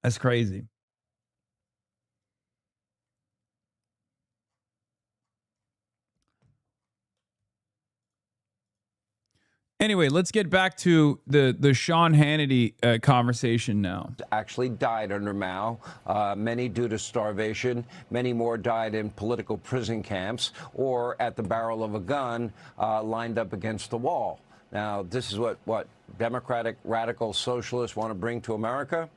That's crazy. Anyway, let's get back to the Sean Hannity conversation now. Actually died under Mao, many due to starvation. Many more died in political prison camps or at the barrel of a gun lined up against the wall. Now, this is what democratic radical socialists want to bring to America.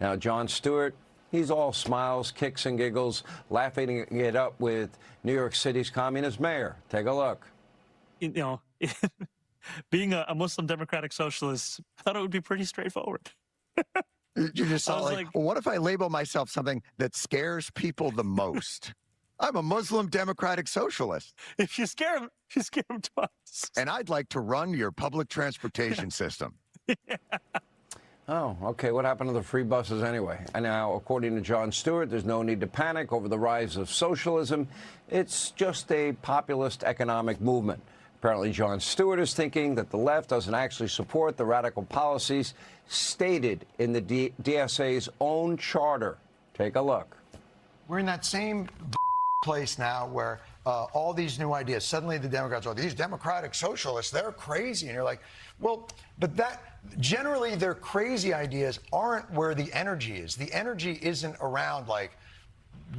Now, Jon Stewart, he's all smiles, kicks and giggles, laughing it up with New York City's communist mayor. Take a look. You know, being a Muslim democratic socialist, I thought it would be pretty straightforward. You just saw like, well, what if I label myself something that scares people the most? I'm a Muslim democratic socialist. If you scare them twice. And I'd like to run your public transportation system. Yeah. Oh, okay. What happened to the free buses anyway? And now, according to Jon Stewart, there's no need to panic over the rise of socialism. It's just a populist economic movement. Apparently, Jon Stewart is thinking that the left doesn't actually support the radical policies stated in the DSA's own charter. Take a look. We're in that same place now where all these new ideas, suddenly the Democrats are, these democratic socialists, they're crazy. And you're like, well, but generally their crazy ideas aren't where the energy is. The energy isn't around like,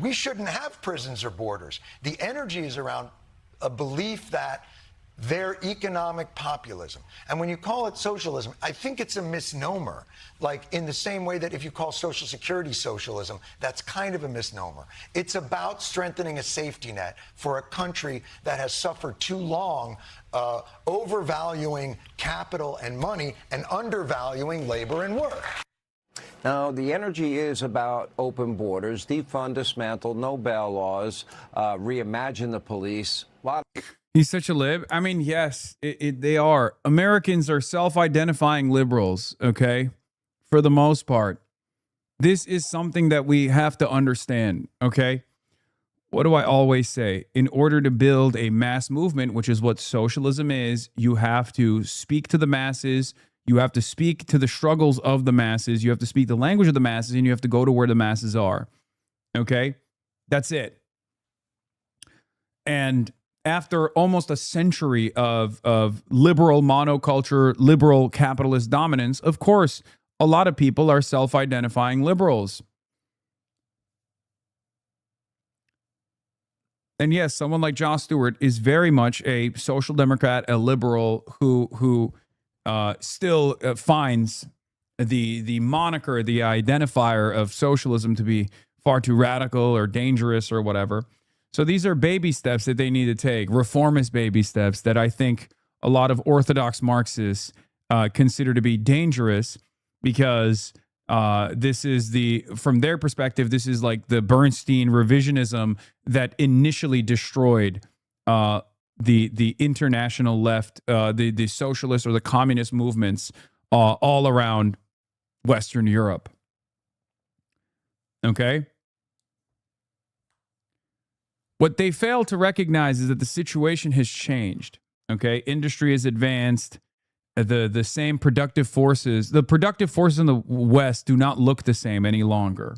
we shouldn't have prisons or borders. The energy is around a belief that their economic populism. And when you call it socialism, I think it's a misnomer. Like in the same way that if you call Social Security socialism, that's kind of a misnomer. It's about strengthening a safety net for a country that has suffered too long, overvaluing capital and money and undervaluing labor and work. Now, the energy is about open borders, defund, dismantle, no bail laws, reimagine the police. He's such a lib. I mean, yes, they are. Americans are self-identifying liberals, okay? For the most part. This is something that we have to understand, okay? What do I always say? In order to build a mass movement, which is what socialism is, you have to speak to the masses. You have to speak to the struggles of the masses. You have to speak the language of the masses, and you have to go to where the masses are, okay? That's it. And after almost a century of liberal monoculture, liberal capitalist dominance, of course, a lot of people are self-identifying liberals. And yes, someone like Jon Stewart is very much a social democrat, a liberal who still finds the moniker, the identifier of socialism to be far too radical or dangerous or whatever. So these are baby steps that they need to take, reformist baby steps that I think a lot of orthodox Marxists consider to be dangerous because this is from their perspective, this is like the Bernstein revisionism that initially destroyed the international left, the socialist or the communist movements all around Western Europe. Okay? What they fail to recognize is that the situation has changed. Okay, industry has advanced. The same productive forces, the productive forces in the West do not look the same any longer.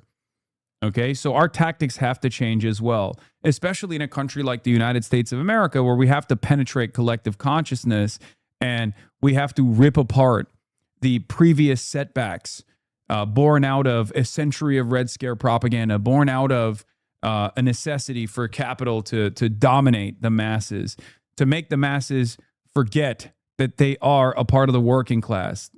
Okay, so our tactics have to change as well, especially in a country like the United States of America, where we have to penetrate collective consciousness and we have to rip apart the previous setbacks born out of a century of Red Scare propaganda, born out of a necessity for capital to dominate the masses, to make the masses forget that they are a part of the working class.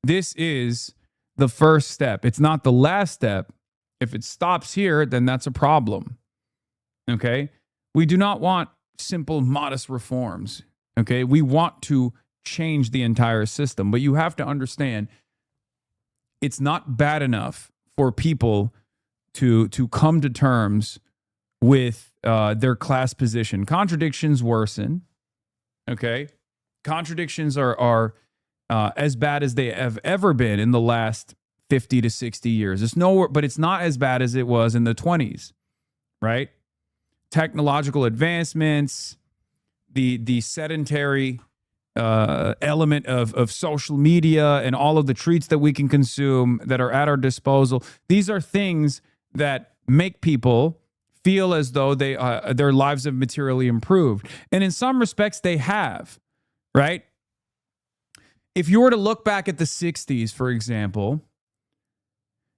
This is the first step. It's not the last step. If it stops here, then that's a problem. Okay? We do not want simple, modest reforms. Okay? We want to change the entire system. But you have to understand, it's not bad enough for people to come to terms with their class position. Contradictions worsen. Okay? Contradictions are as bad as they have ever been in the last 50 to 60 years. It's nowhere, but it's not as bad as it was in the 20s, right? Technological advancements, the sedentary element of social media and all of the treats that we can consume that are at our disposal. These are things that make people feel as though their lives have materially improved. And in some respects, they have, right? If you were to look back at the 60s, for example,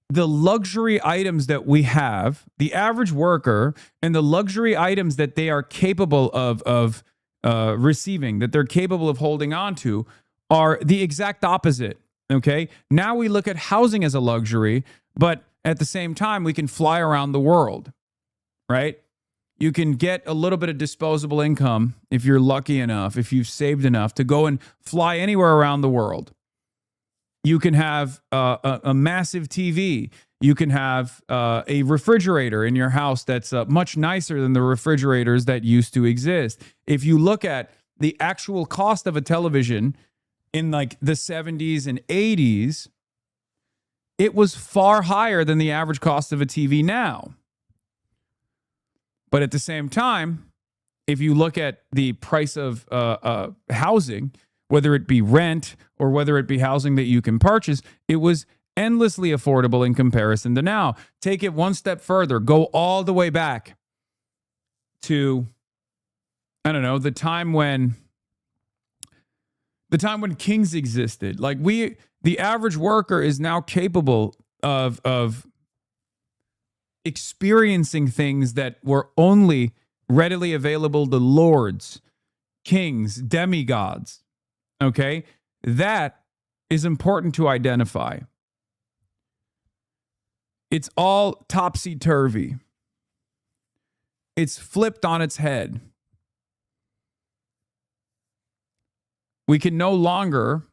the luxury items that we have, the average worker, and the luxury items that they are capable of receiving, that they're capable of holding on to, are the exact opposite. Okay. Now we look at housing as a luxury, but at the same time, we can fly around the world, right? You can get a little bit of disposable income if you're lucky enough, if you've saved enough to go and fly anywhere around the world. You can have a massive TV. You can have a refrigerator in your house that's much nicer than the refrigerators that used to exist. If you look at the actual cost of a television in like the 70s and 80s, it was far higher than the average cost of a TV now. But at the same time, if you look at the price of housing, whether it be rent or whether it be housing that you can purchase, it was endlessly affordable in comparison to now. Take it one step further, go all the way back to, I don't know, the time when kings existed. Like the average worker is now capable of experiencing things that were only readily available to lords, kings, demigods. Okay? That is important to identify. It's all topsy-turvy. It's flipped on its head. We can no longer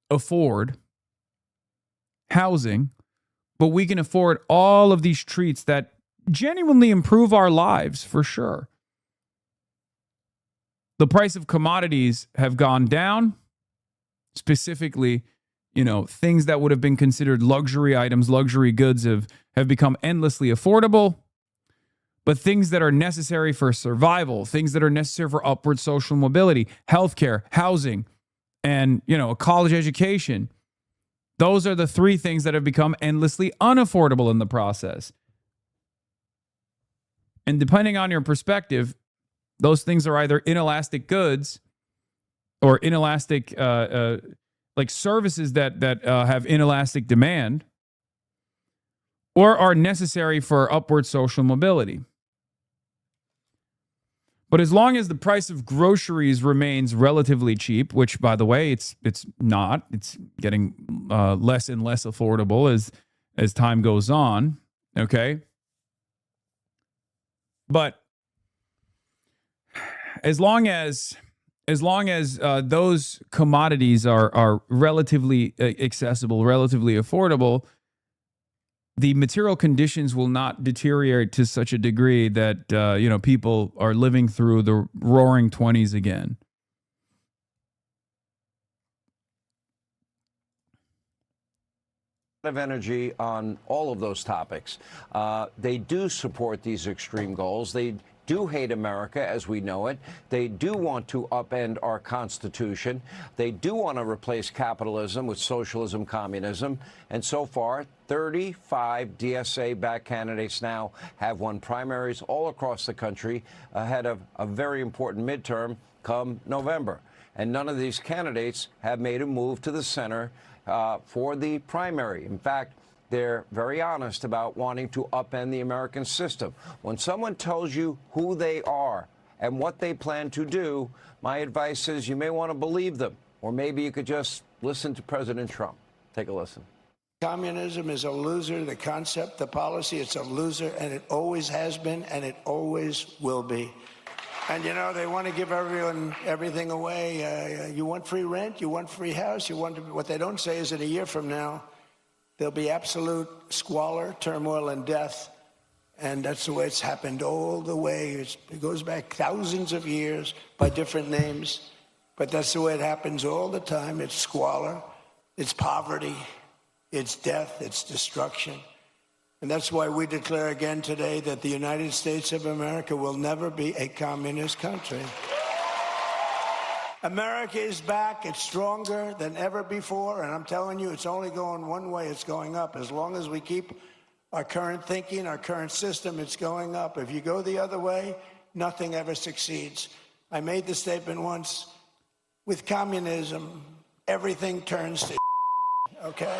afford housing, but we can afford all of these treats that genuinely improve our lives for sure. The price of commodities have gone down, specifically, things that would have been considered luxury items, luxury goods have become endlessly affordable. But things that are necessary for survival, things that are necessary for upward social mobility, healthcare, housing, and, a college education, those are the three things that have become endlessly unaffordable in the process. And depending on your perspective, those things are either inelastic goods or inelastic, like services that have inelastic demand, or are necessary for upward social mobility. But as long as the price of groceries remains relatively cheap, which, by the way, it's not, it's getting less and less affordable as time goes on. Okay, but as long as those commodities are relatively accessible, relatively affordable, the material conditions will not deteriorate to such a degree that people are living through the roaring 20s again. Of energy on all of those topics. They do support these extreme goals. They do hate America as we know it. They do want to upend our Constitution. They do want to replace capitalism with socialism, communism. And so far, 35 DSA-backed candidates now have won primaries all across the country ahead of a very important midterm come November. And none of these candidates have made a move to the center for the primary. In fact, they're very honest about wanting to upend the American system. When someone tells you who they are and what they plan to do, my advice is you may want to believe them, or maybe you could just listen to President Trump. Take a listen. Communism is a loser. The concept, the policy, it's a loser, and it always has been, and it always will be. And, they want to give everyone everything away. You want free rent? You want free house? What they don't say is that a year from now, there'll be absolute squalor, turmoil, and death. And that's the way it's happened all the way. It goes back thousands of years by different names. But that's the way it happens all the time. It's squalor, it's poverty, it's death, it's destruction. And that's why we declare again today that the United States of America will never be a communist country. America is back. It's stronger than ever before. And I'm telling you, it's only going one way. It's going up. As long as we keep our current thinking, our current system, it's going up. If you go the other way, nothing ever succeeds. I made the statement once, with communism, everything turns to okay?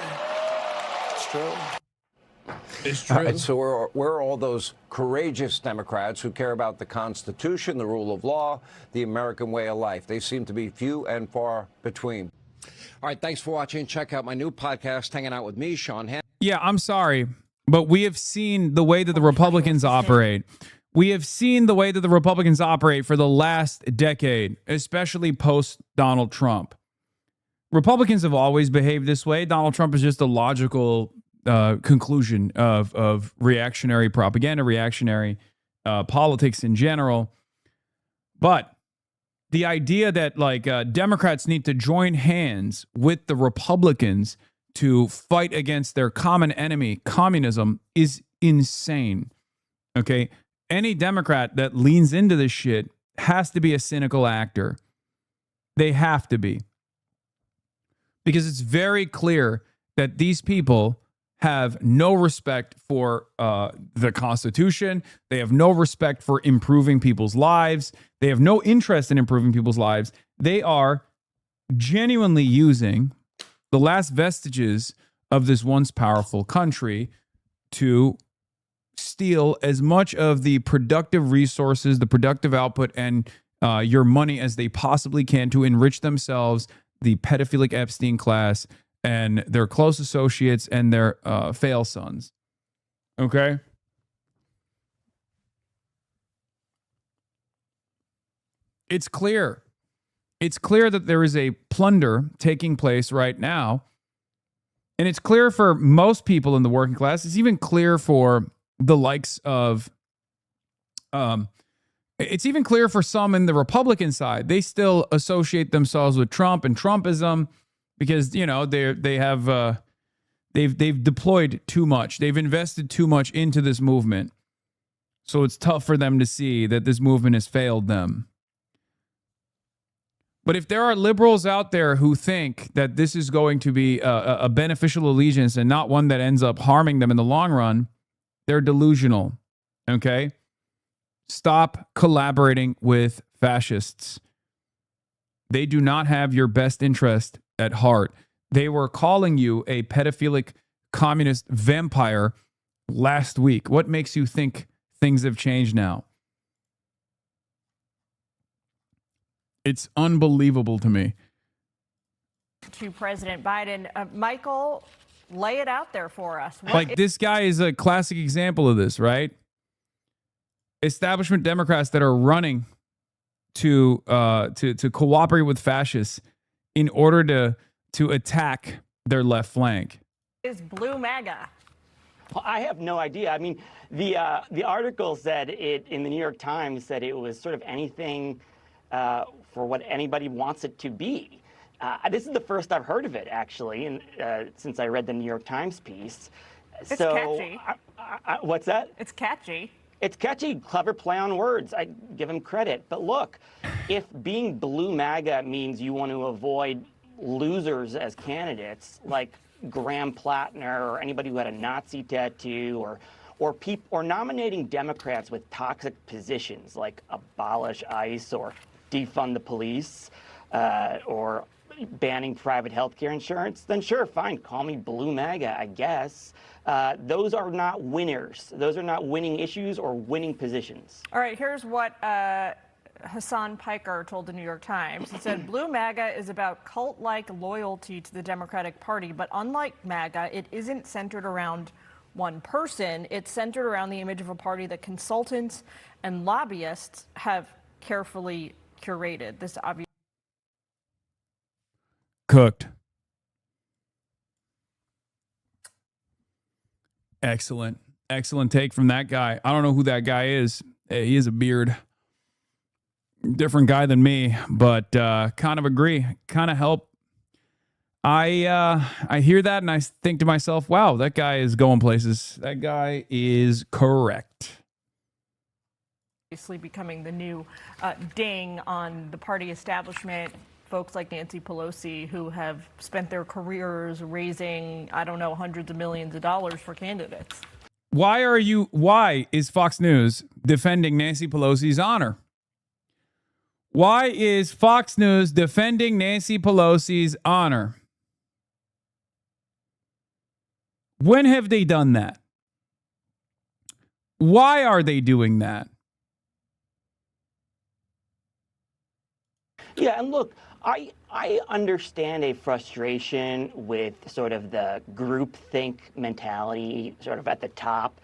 It's true. It's true. All right, so where are all those courageous Democrats who care about the Constitution, the rule of law, the American way of life? They seem to be few and far between. All right, thanks for watching. Check out my new podcast, Hanging Out with me, Sean Hannity. Yeah, I'm sorry, but we have seen the way that the Republicans operate. We have seen the way that the Republicans operate for the last decade, especially post Donald Trump. Republicans have always behaved this way. Donald Trump is just a logical conclusion of reactionary propaganda, reactionary politics in general. But the idea that like Democrats need to join hands with the Republicans to fight against their common enemy, communism, is insane. Okay? Any Democrat that leans into this shit has to be a cynical actor. They have to be. Because it's very clear that these people have no respect for the Constitution. They have no respect for improving people's lives. They have no interest in improving people's lives. They are genuinely using the last vestiges of this once powerful country to steal as much of the productive resources, the productive output, and your money as they possibly can to enrich themselves, the pedophilic Epstein class, and their close associates and their fail sons. Okay? It's clear. It's clear that there is a plunder taking place right now. And it's clear for most people in the working class. It's even clear for the likes of it's even clear for some in the Republican side. They still associate themselves with Trump and Trumpism because, you know, they've deployed too much. They've invested too much into this movement. So it's tough for them to see that this movement has failed them. But if there are liberals out there who think that this is going to be a beneficial allegiance and not one that ends up harming them in the long run, they're delusional. Okay? Stop collaborating with fascists. They do not have your best interest at heart. They were calling you a pedophilic communist vampire last week. What makes you think things have changed now? It's unbelievable to me. To President Biden. Michael, lay it out there for us. This guy is a classic example of this, right? Establishment Democrats that are running to cooperate with fascists in order to attack their left flank. Is blue MAGA? Well, I have no idea. I mean, the article said it in the New York Times said it was sort of anything for what anybody wants it to be. This is the first I've heard of it, actually, and since I read the New York Times piece. It's catchy. What's that? It's catchy. It's catchy, clever play on words. I give him credit. But look, if being blue MAGA means you want to avoid losers as candidates, like Graham Plattner or anybody who had a Nazi tattoo, or nominating Democrats with toxic positions like abolish ICE or defund the police, or banning private health care insurance, then sure, fine, call me blue MAGA, I guess. Those are not winners. Those are not winning issues or winning positions. All right, here's what Hassan Piker told the New York Times. He said, blue MAGA is about cult-like loyalty to the Democratic Party, but unlike MAGA, it isn't centered around one person. It's centered around the image of a party that consultants and lobbyists have carefully curated. This obviously Cooked. Excellent. Excellent take from that guy. I don't know who that guy is. He has a beard. Different guy than me, but kind of agree. Kind of help. I hear that and I think to myself, wow, that guy is going places. That guy is correct. obviously becoming the new ding on the party establishment. Folks like Nancy Pelosi, who have spent their careers raising, I don't know, hundreds of millions of dollars for candidates. Why is Fox News defending Nancy Pelosi's honor? Why is Fox News defending Nancy Pelosi's honor? When have they done that? Why are they doing that? Yeah, and look, I understand a frustration with sort of the groupthink mentality sort of at the top.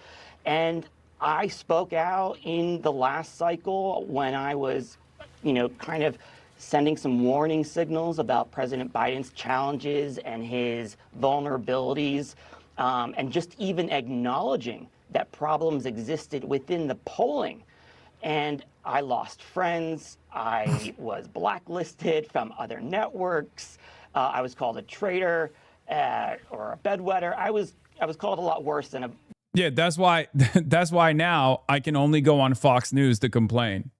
And I spoke out in the last cycle when I was, kind of sending some warning signals about President Biden's challenges and his vulnerabilities, and just even acknowledging that problems existed within the polling. And I lost friends. I was blacklisted from other networks. I was called a traitor or a bedwetter. I was called a lot worse than a. Yeah, that's why now I can only go on Fox News to complain.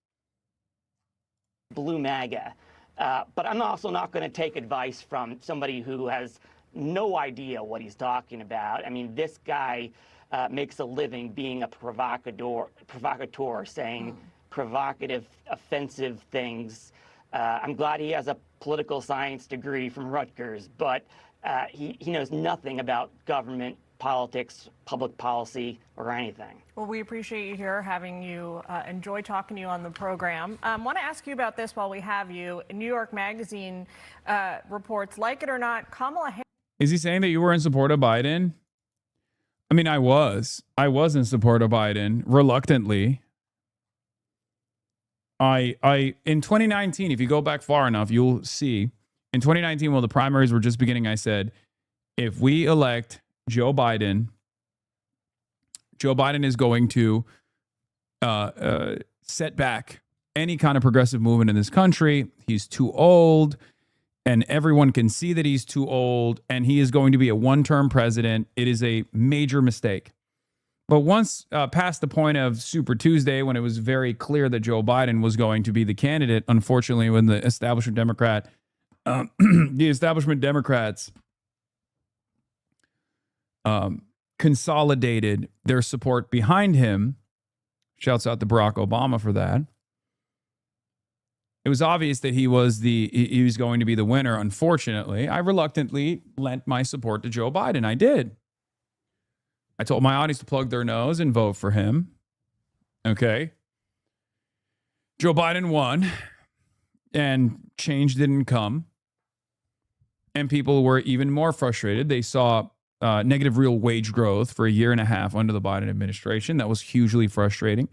Blue MAGA. But I'm also not going to take advice from somebody who has no idea what he's talking about. I mean, this guy makes a living being a provocateur, saying provocative, offensive things. I'm glad he has a political science degree from Rutgers, but he knows nothing about government, politics, public policy, or anything. Well, we appreciate you here, having you, enjoy talking to you on the program. I want to ask you about this while we have you. New York Magazine reports, like it or not, Kamala Harris. Is he saying that you were in support of Biden? I mean, I was in support of Biden reluctantly. I in 2019, if you go back far enough, you'll see in 2019, while the primaries were just beginning, I said, if we elect Joe Biden is going to set back any kind of progressive movement in this country. He's too old, and everyone can see that he's too old, and he is going to be a one-term president. It is a major mistake. But once past the point of Super Tuesday, when it was very clear that Joe Biden was going to be the candidate, unfortunately, when the establishment Democrats consolidated their support behind him, shouts out to Barack Obama for that. It was obvious that he was going to be the winner. Unfortunately, I reluctantly lent my support to Joe Biden. I did. I told my audience to plug their nose and vote for him. Okay. Joe Biden won, and change didn't come. And people were even more frustrated. They saw negative real wage growth for a year and a half under the Biden administration. That was hugely frustrating.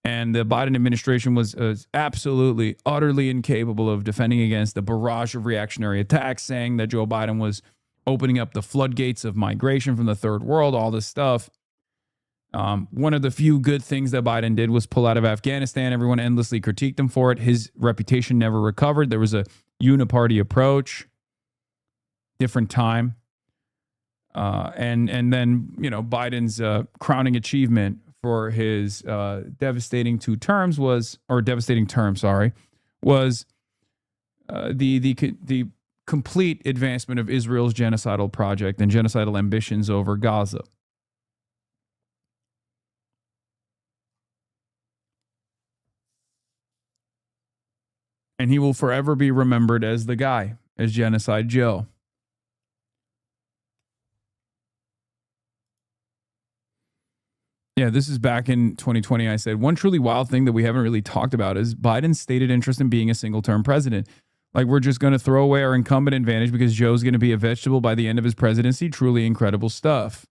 And the Biden administration was absolutely, utterly incapable of defending against the barrage of reactionary attacks, saying that Joe Biden was opening up the floodgates of migration from the third world, all this stuff. One of the few good things that Biden did was pull out of Afghanistan. Everyone endlessly critiqued him for it. His reputation never recovered. There was a uniparty approach, different time. And then, Biden's crowning achievement for his devastating term, was the complete advancement of Israel's genocidal project and genocidal ambitions over Gaza. And he will forever be remembered as the guy, as Genocide Joe. Yeah, this is back in 2020. I said, one truly wild thing that we haven't really talked about is Biden's stated interest in being a single-term president. Like, we're just going to throw away our incumbent advantage because Joe's going to be a vegetable by the end of his presidency. Truly incredible stuff.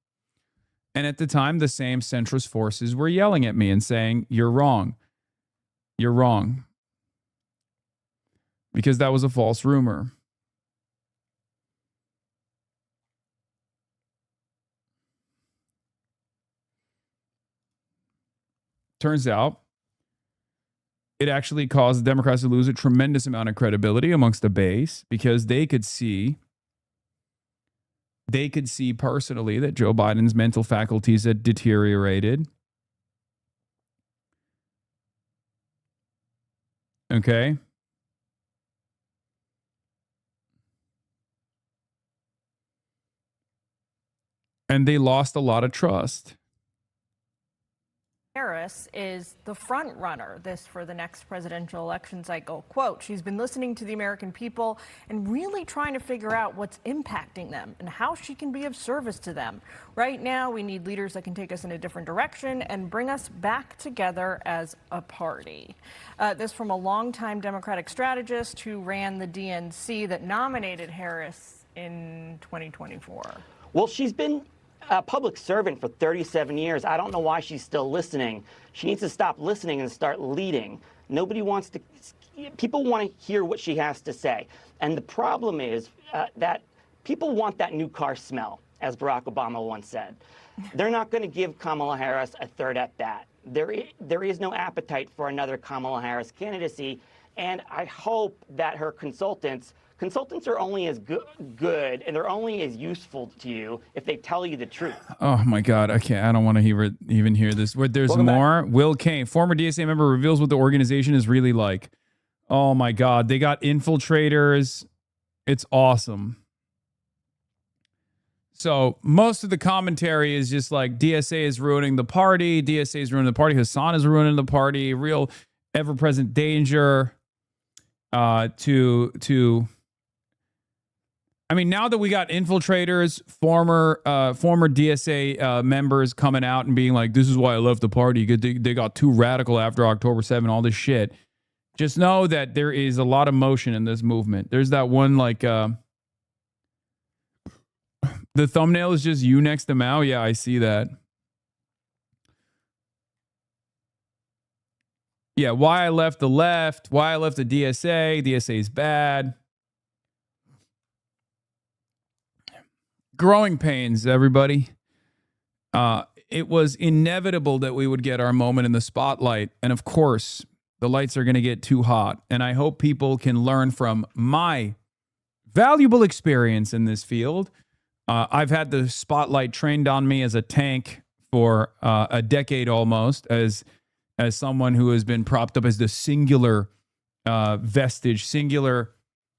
And at the time, the same centrist forces were yelling at me and saying, you're wrong. You're wrong. Because that was a false rumor. Turns out, it actually caused the Democrats to lose a tremendous amount of credibility amongst the base because they could see personally that Joe Biden's mental faculties had deteriorated. Okay. And they lost a lot of trust. Harris is the front runner this for the next presidential election cycle. Quote, she's been listening to the American people and really trying to figure out what's impacting them and how she can be of service to them. Right now, we need leaders that can take us in a different direction and bring us back together as a party. This from a longtime Democratic strategist who ran the DNC that nominated Harris in 2024. Well, she's been a public servant for 37 years. I don't know why she's still listening. She needs to stop listening and start leading. Nobody wants to, people want to hear what she has to say. And the problem is that people want that new car smell, as Barack Obama once said. They're not going to give Kamala Harris a third at bat. There is no appetite for another Kamala Harris candidacy. And I hope that her consultants are only as good and they're only as useful to you if they tell you the truth. Oh my God. I don't want to even hear this. But there's more. Back. Will Kane, former DSA member, reveals what the organization is really like. Oh my God. They got infiltrators. It's awesome. So most of the commentary is just like DSA is ruining the party. DSA is ruining the party. Hassan is ruining the party. Real ever-present danger to I mean, now that we got infiltrators, former DSA members coming out and being like, this is why I left the party. They got too radical after October 7, all this shit. Just know that there is a lot of motion in this movement. There's that one, like, the thumbnail is just you next to Mao. Yeah, I see that. Yeah, why I left the left, why I left the DSA. DSA is bad. Growing pains, everybody. It was inevitable that we would get our moment in the spotlight. And of course, the lights are going to get too hot. And I hope people can learn from my valuable experience in this field. I've had the spotlight trained on me as a tank for a decade almost, as someone who has been propped up as the singular vestige, singular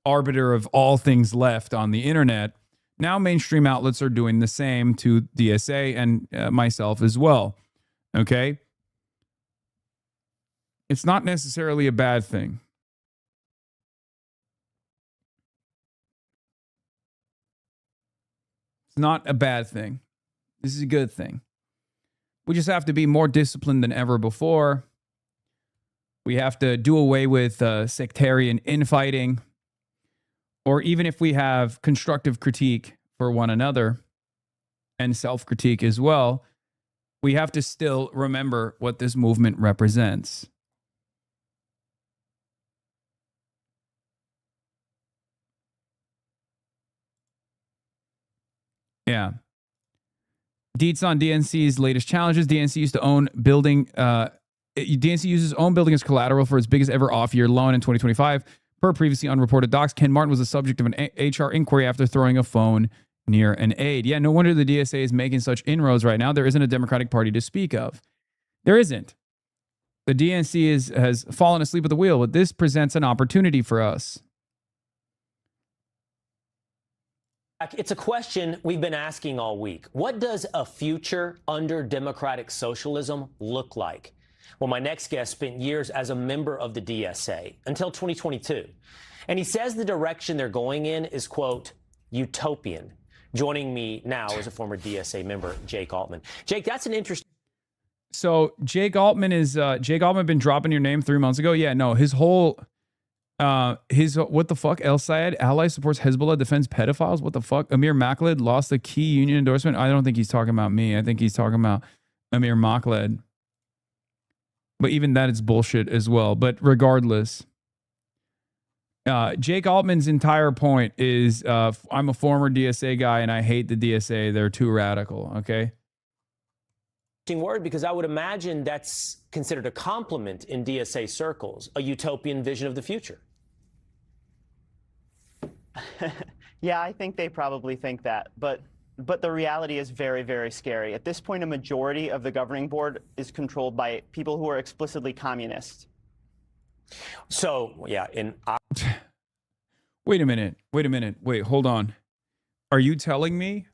arbiter of all things left on the internet. Now mainstream outlets are doing the same to DSA and myself as well. Okay? It's not necessarily a bad thing. It's not a bad thing. This is a good thing. We just have to be more disciplined than ever before. We have to do away with sectarian infighting. Or even if we have constructive critique for one another and self-critique as well, we have to still remember what this movement represents. Yeah. Deets on DNC's latest challenges. DNC used to own building. DNC uses own building as collateral for its biggest ever off-year loan in 2025. Per previously unreported docs, Ken Martin was the subject of an HR inquiry after throwing a phone near an aide. Yeah, no wonder the DSA is making such inroads right now. There isn't a Democratic Party to speak of. There isn't. The DNC has fallen asleep at the wheel, but this presents an opportunity for us. It's a question we've been asking all week. What does a future under democratic socialism look like? Well, my next guest spent years as a member of the DSA until 2022. And he says the direction they're going in is, quote, utopian. Joining me now is a former DSA member, Jake Altman. Jake, that's an interesting. So Jake Altman been dropping your name 3 months ago? Yeah, no, his whole, what the fuck? El Sayed, ally supports Hezbollah, defends pedophiles? What the fuck? Amir Makled lost a key union endorsement? I don't think he's talking about me. I think he's talking about Amir Makled. But even that is bullshit as well. But regardless, Jake Altman's entire point is I'm a former DSA guy and I hate the DSA. They're too radical, okay? Word, because I would imagine that's considered a compliment in DSA circles, a utopian vision of the future. Yeah, I think they probably think that. But the reality is very, very scary. At this point, a majority of the governing board is controlled by people who are explicitly communist. So, yeah, Wait a minute. Wait, hold on. Are you telling me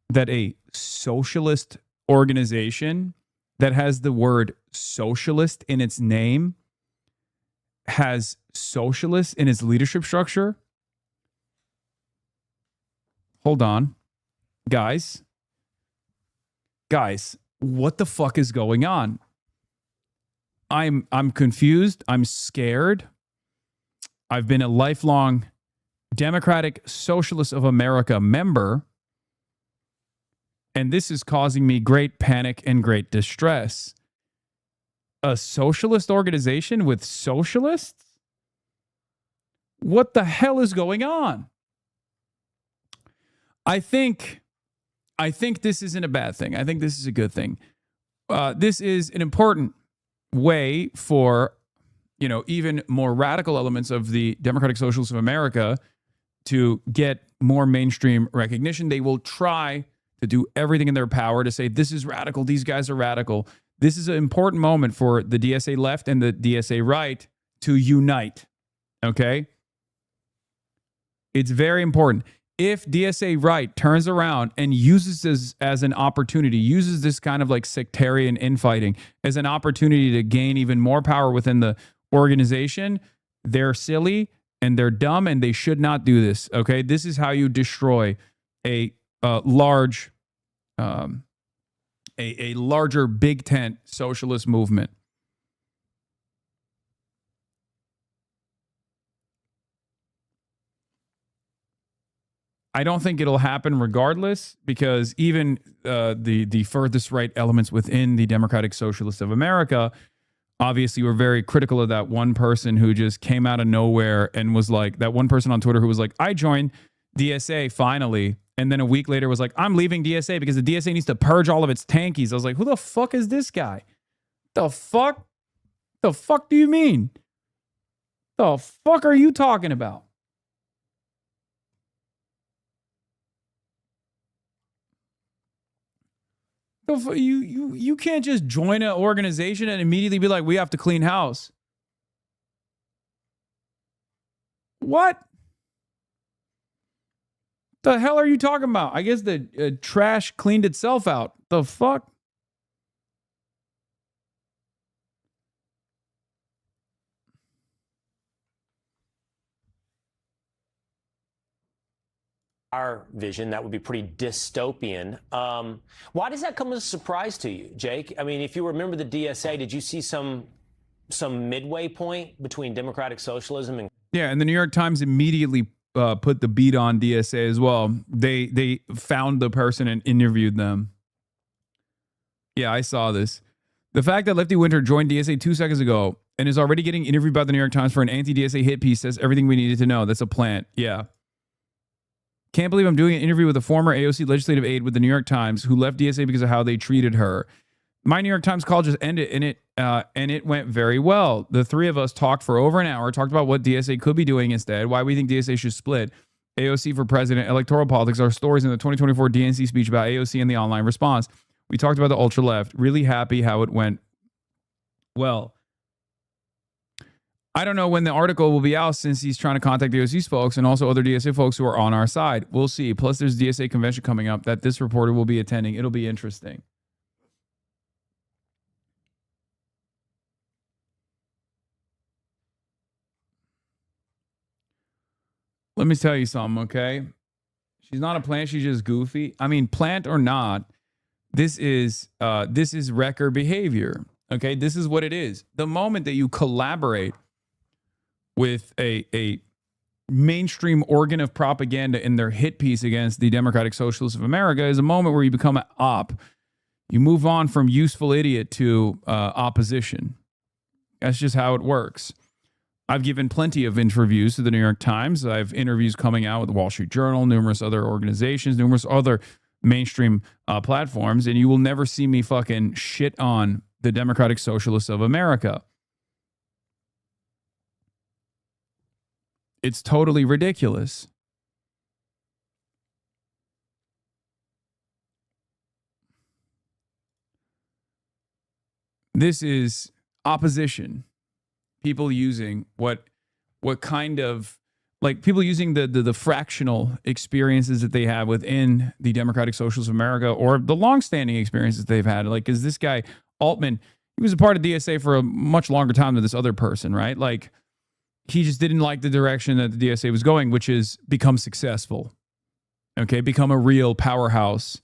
that a socialist organization that has the word socialist in its name has socialists in its leadership structure? Hold on. Guys, what the fuck is going on? I'm confused. I'm scared. I've been a lifelong Democratic Socialist of America member, and this is causing me great panic and great distress. A socialist organization with socialists? What the hell is going on? I think this isn't a bad thing. I think this is a good thing. This is an important way for, even more radical elements of the Democratic Socialists of America to get more mainstream recognition. They will try to do everything in their power to say, this is radical, these guys are radical. This is an important moment for the DSA left and the DSA right to unite, okay? It's very important. If DSA right turns around and uses this as an opportunity, uses this kind of like sectarian infighting as an opportunity to gain even more power within the organization, they're silly and they're dumb and they should not do this. Okay, this is how you destroy a larger big tent socialist movement. I don't think it'll happen regardless, because even the furthest right elements within the Democratic Socialists of America obviously were very critical of that one person who just came out of nowhere and was like, that one person on Twitter who was like, I joined DSA finally. And then a week later was like, I'm leaving DSA because the DSA needs to purge all of its tankies. I was like, who the fuck is this guy? The fuck? The fuck do you mean? The fuck are you talking about? You can't just join an organization and immediately be like, we have to clean house. What? The hell are you talking about? I guess the trash cleaned itself out. The fuck? our vision, that would be pretty dystopian. Why does that come as a surprise to you, Jake? I mean, if you remember the DSA, did you see some midway point between democratic socialism and... Yeah, and the New York Times immediately put the beat on DSA as well. They found the person and interviewed them. Yeah, I saw this. The fact that Lefty Winter joined DSA 2 seconds ago and is already getting interviewed by the New York Times for an anti-DSA hit piece says everything we needed to know. That's a plant. Yeah. Can't believe I'm doing an interview with a former AOC legislative aide with the New York Times who left DSA because of how they treated her. My New York Times call just ended and it went very well. The three of us talked for over an hour, talked about what DSA could be doing instead, why we think DSA should split, AOC for president, electoral politics, our stories in the 2024 DNC speech about AOC and the online response. We talked about the ultra left. Really happy how it went well. I don't know when the article will be out since he's trying to contact the DSA folks and also other DSA folks who are on our side. We'll see. Plus, there's DSA convention coming up that this reporter will be attending. It'll be interesting. Let me tell you something, okay? She's not a plant. She's just goofy. I mean, plant or not, this is wrecker behavior, okay? This is what it is. The moment that you collaborate with a mainstream organ of propaganda in their hit piece against the Democratic Socialists of America is a moment where you become an op. You move on from useful idiot to opposition. That's just how it works. I've given plenty of interviews to the New York Times. I have interviews coming out with the Wall Street Journal, numerous other organizations, numerous other mainstream platforms, and you will never see me fucking shit on the Democratic Socialists of America. It's totally ridiculous. This is opposition. people using what kind of, like, people using the fractional experiences that they have within the Democratic Socialists of America, or the longstanding experiences they've had. Like, is this guy Altman? He was a part of DSA for a much longer time than this other person, right? Like, he just didn't like the direction that the DSA was going, which is become successful. Okay, become a real powerhouse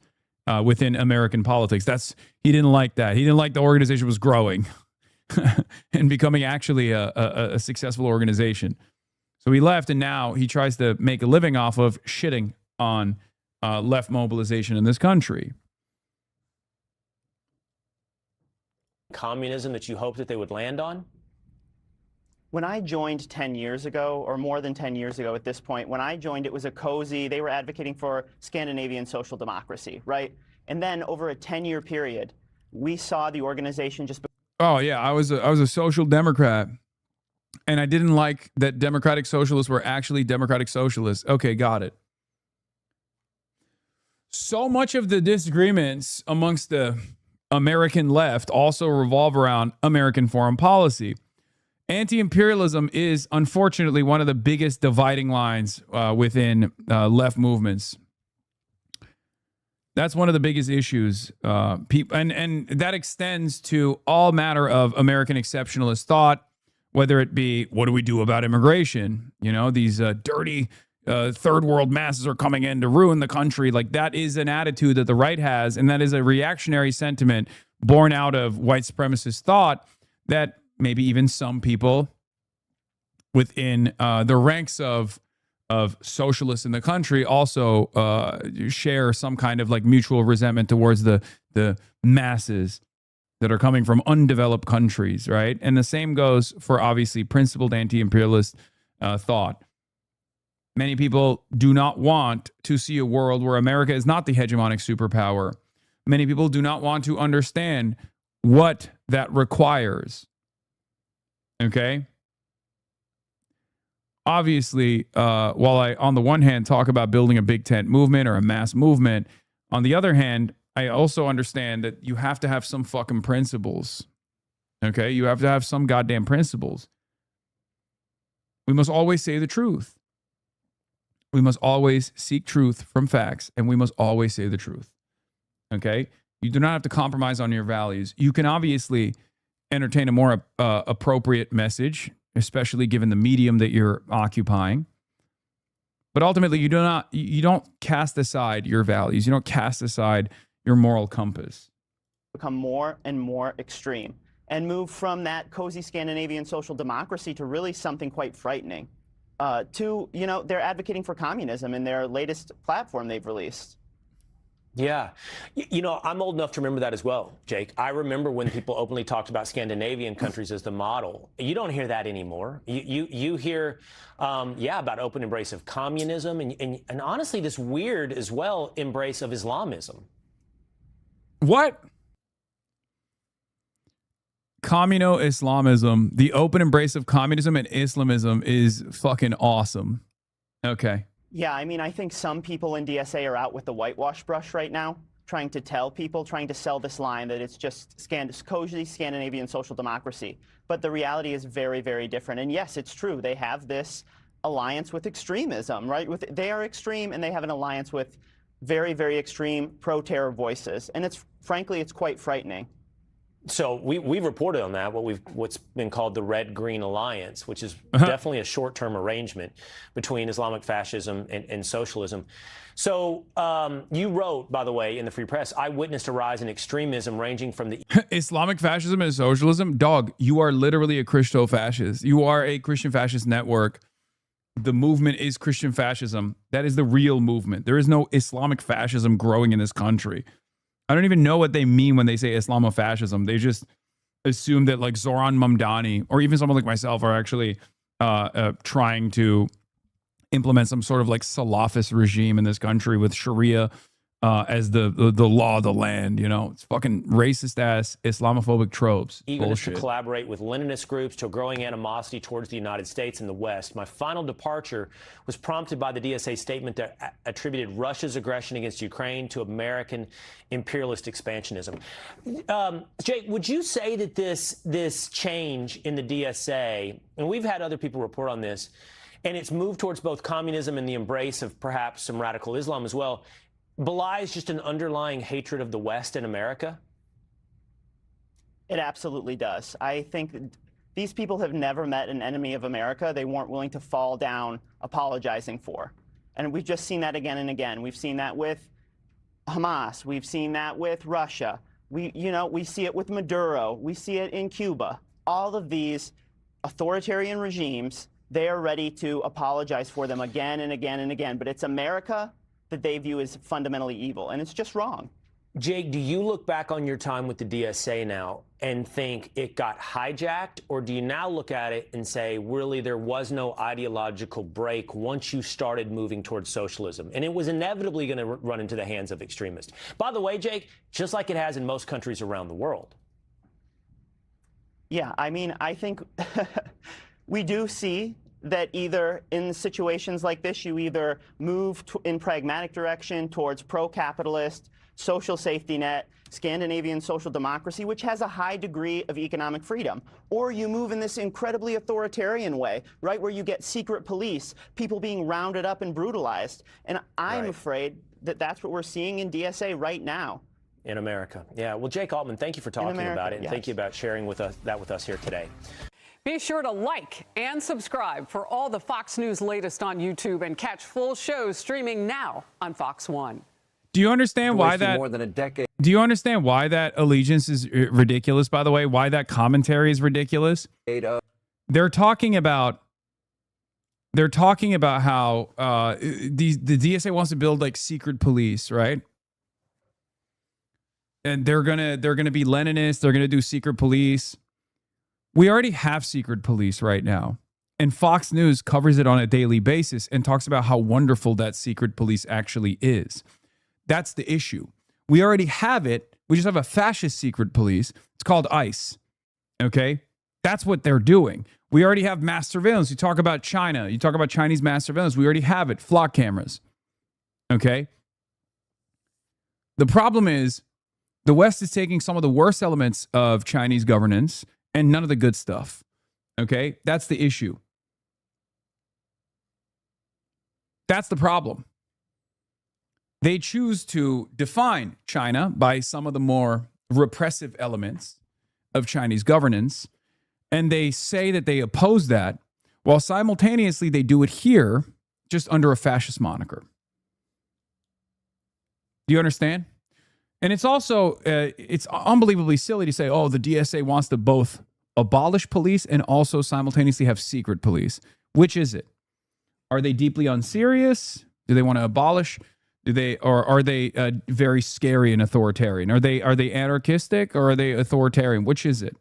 within American politics. He didn't like that. He didn't like the organization was growing and becoming actually a successful organization. So he left, and now he tries to make a living off of shitting on left mobilization in this country. Communism that you hope that they would land on? When I joined 10 years ago, or more than 10 years ago at this point, when I joined, it was a cozy, they were advocating for Scandinavian social democracy, right? And then over a 10-year period, we saw the organization just... Oh, yeah, I was a social democrat, and I didn't like that democratic socialists were actually democratic socialists. Okay, got it. So much of the disagreements amongst the American left also revolve around American foreign policy. Anti-imperialism is, unfortunately, one of the biggest dividing lines within left movements. That's one of the biggest issues. And that extends to all matter of American exceptionalist thought, whether it be, what do we do about immigration? You know, these dirty third world masses are coming in to ruin the country. Like, that is an attitude that the right has, and that is a reactionary sentiment born out of white supremacist thought that maybe even some people within the ranks of socialists in the country also share some kind of like mutual resentment towards the masses that are coming from undeveloped countries, right? And the same goes for obviously principled anti-imperialist thought. Many people do not want to see a world where America is not the hegemonic superpower. Many people do not want to understand what that requires. Okay? Obviously, while I, on the one hand, talk about building a big tent movement or a mass movement, on the other hand, I also understand that you have to have some fucking principles. Okay? You have to have some goddamn principles. We must always say the truth. We must always seek truth from facts, and we must always say the truth. Okay? You do not have to compromise on your values. You can obviously entertain a more appropriate message, especially given the medium that you're occupying. But ultimately, you don't cast aside your values. You don't cast aside your moral compass. Become more and more extreme and move from that cozy Scandinavian social democracy to really something quite frightening. They're advocating for communism in their latest platform they've released. Yeah. I'm old enough to remember that as well, Jake. I remember when people openly talked about Scandinavian countries as the model. You don't hear that anymore. You hear, about open embrace of communism and honestly, this weird as well embrace of Islamism. What? Communo-Islamism, the open embrace of communism and Islamism is fucking awesome. Okay. Yeah, I mean, I think some people in DSA are out with the whitewash brush right now, trying to tell people, trying to sell this line that it's just cozy Scandinavian social democracy. But the reality is very, very different. And yes, it's true. They have this alliance with extremism, right? They are extreme, and they have an alliance with very, very extreme pro-terror voices. And frankly, it's quite frightening. So we've reported on that, what's been called the Red-Green Alliance, which is definitely a short-term arrangement between Islamic fascism and socialism. So you wrote, by the way, in the Free Press, I witnessed a rise in extremism ranging from the... Islamic fascism and socialism? Dog, you are literally a Christo-fascist. You are a Christian fascist network. The movement is Christian fascism. That is the real movement. There is no Islamic fascism growing in this country. I don't even know what they mean when they say Islamofascism. They just assume that like Zoran Mamdani or even someone like myself are actually trying to implement some sort of like Salafist regime in this country with Sharia as the law of the land. You know, it's fucking racist ass Islamophobic tropes. Eagerness Bullshit. to collaborate with Leninist groups to a growing animosity towards the United States and the West. My final departure was prompted by the DSA statement that attributed Russia's aggression against Ukraine to American imperialist expansionism. Jake, would you say that this change in the DSA, and we've had other people report on this, and its move towards both communism and the embrace of perhaps some radical Islam as well, belies just an underlying hatred of the West and America? It absolutely does. I think these people have never met an enemy of America they weren't willing to fall down apologizing for. And we've just seen that again and again. We've seen that with Hamas. We've seen that with Russia. We see it with Maduro. We see it in Cuba. All of these authoritarian regimes, they are ready to apologize for them again and again and again. But it's America that they view as fundamentally evil, and it's just wrong. Jake, do you look back on your time with the DSA now and think it got hijacked, or do you now look at it and say, really, there was no ideological break once you started moving towards socialism, and it was inevitably going to run into the hands of extremists? By the way, Jake, just like it has in most countries around the world. Yeah, I mean, I think we do see that either in situations like this, you either move in pragmatic direction towards pro-capitalist, social safety net, Scandinavian social democracy, which has a high degree of economic freedom, or you move in this incredibly authoritarian way, right, where you get secret police, people being rounded up and brutalized. And I'm afraid that that's what we're seeing in DSA right now. In America. Yeah. Well, Jake Altman, thank you for talking about it, and yes. thank you about sharing with us that with us here today. Be sure to like and subscribe for all the Fox News latest on YouTube, and catch full shows streaming now on Fox One. Do you understand why that? More than a decade. Do you understand why that allegiance is ridiculous? By the way, why that commentary is ridiculous? They're talking about how the DSA wants to build like secret police, right? And they're gonna be Leninists. They're gonna do secret police. We already have secret police right now. And Fox News covers it on a daily basis and talks about how wonderful that secret police actually is. That's the issue. We already have it. We just have a fascist secret police. It's called ICE. Okay? That's what they're doing. We already have mass surveillance. You talk about China. You talk about Chinese mass surveillance. We already have it. Flock cameras. Okay? The problem is the West is taking some of the worst elements of Chinese governance and none of the good stuff. Okay? That's the issue. That's the problem. They choose to define China by some of the more repressive elements of Chinese governance, and they say that they oppose that, while simultaneously they do it here, just under a fascist moniker. Do you understand? And it's also, it's unbelievably silly to say, oh, the DSA wants to both abolish police and also simultaneously have secret police. Which is it? Are they deeply unserious? Do they want to abolish? Are they very scary and authoritarian? Are they anarchistic or are they authoritarian? Which is it?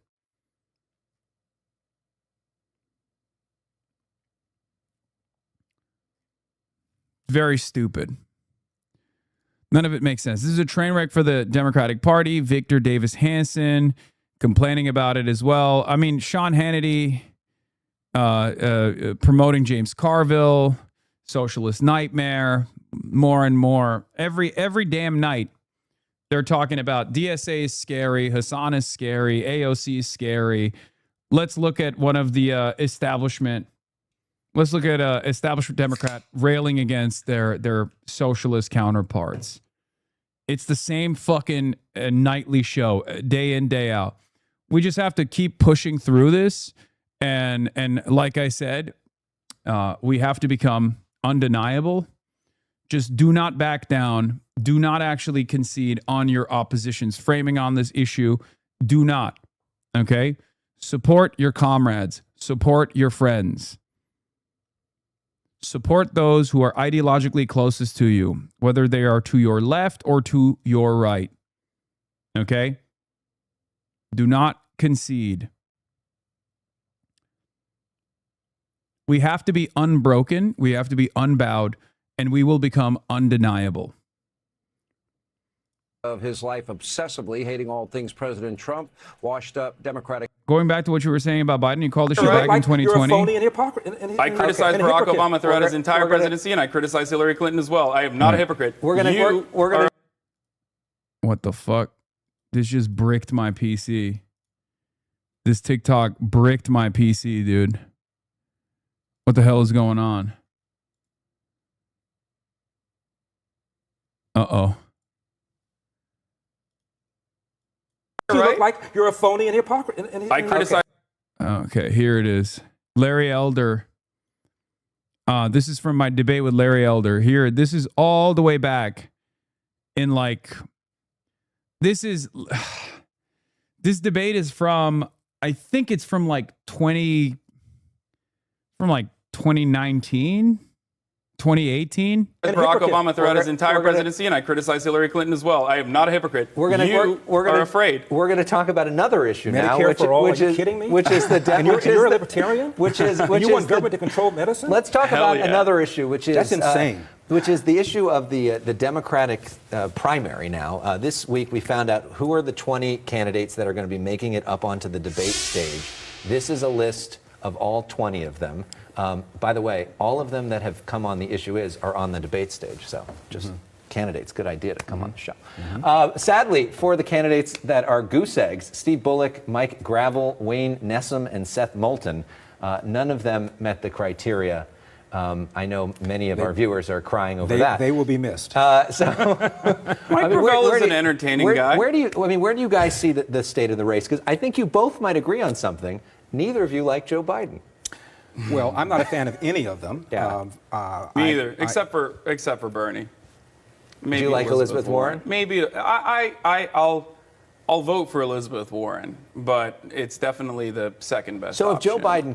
Very stupid. None of it makes sense. This is a train wreck for the Democratic Party. Victor Davis Hanson complaining about it as well. I mean, Sean Hannity promoting James Carville, socialist nightmare, more and more. Every damn night, they're talking about DSA is scary, Hassan is scary, AOC is scary. Let's look at one of the establishment. Let's look at establishment Democrat railing against their socialist counterparts. It's the same fucking nightly show, day in, day out. We just have to keep pushing through this. And like I said, we have to become undeniable. Just do not back down. Do not actually concede on your opposition's framing on this issue. Do not. Okay? Support your comrades. Support your friends. Support those who are ideologically closest to you, whether they are to your left or to your right. Okay? Do not concede. We have to be unbroken. We have to be unbowed, and we will become undeniable. of his life obsessively hating all things President Trump, washed up Democratic. Going back to what you were saying about Biden, you called the shit back in 2020. You're a phony and hypocrite. I criticized Barack Obama throughout his entire presidency, and I criticized Hillary Clinton as well. I am not a hypocrite. We're gonna. What the fuck? This just bricked my PC. This TikTok bricked my PC, dude. What the hell is going on? Uh-oh. You look like you're a phony and hypocrite. I criticize. Okay, here it is. Larry Elder. This is from my debate with Larry Elder. Here, this is all the way back in like, this debate is from, I think it's from like 2019, 2018. Barack Obama throughout his entire presidency, and I criticized Hillary Clinton as well. I am not a hypocrite. We're afraid. We're going to talk about another issue now, Medicare for all. Are you kidding me? Which is the you're a libertarian. Which is you want government to control medicine? Let's talk about another issue, which is that's insane. Which is the issue of the Democratic primary now. This week we found out who are the 20 candidates that are going to be making it up onto the debate stage. This is a list of all 20 of them. By the way, all of them that have come on the issue are on the debate stage. So just candidates, good idea to come on the show. Sadly, for the candidates that are goose eggs, Steve Bullock, Mike Gravel, Wayne Nessum, and Seth Moulton, none of them met the criteria. I know many of our viewers are crying over that. They will be missed. Mike Gravel is an entertaining guy. Where do you guys see the state of the race? Because I think you both might agree on something. Neither of you like Joe Biden. Well, I'm not a fan of any of them. Yeah. Me either, except for Bernie. Maybe do you like Elizabeth Warren? Maybe I'll vote for Elizabeth Warren, but it's definitely the second best. So if option. Joe Biden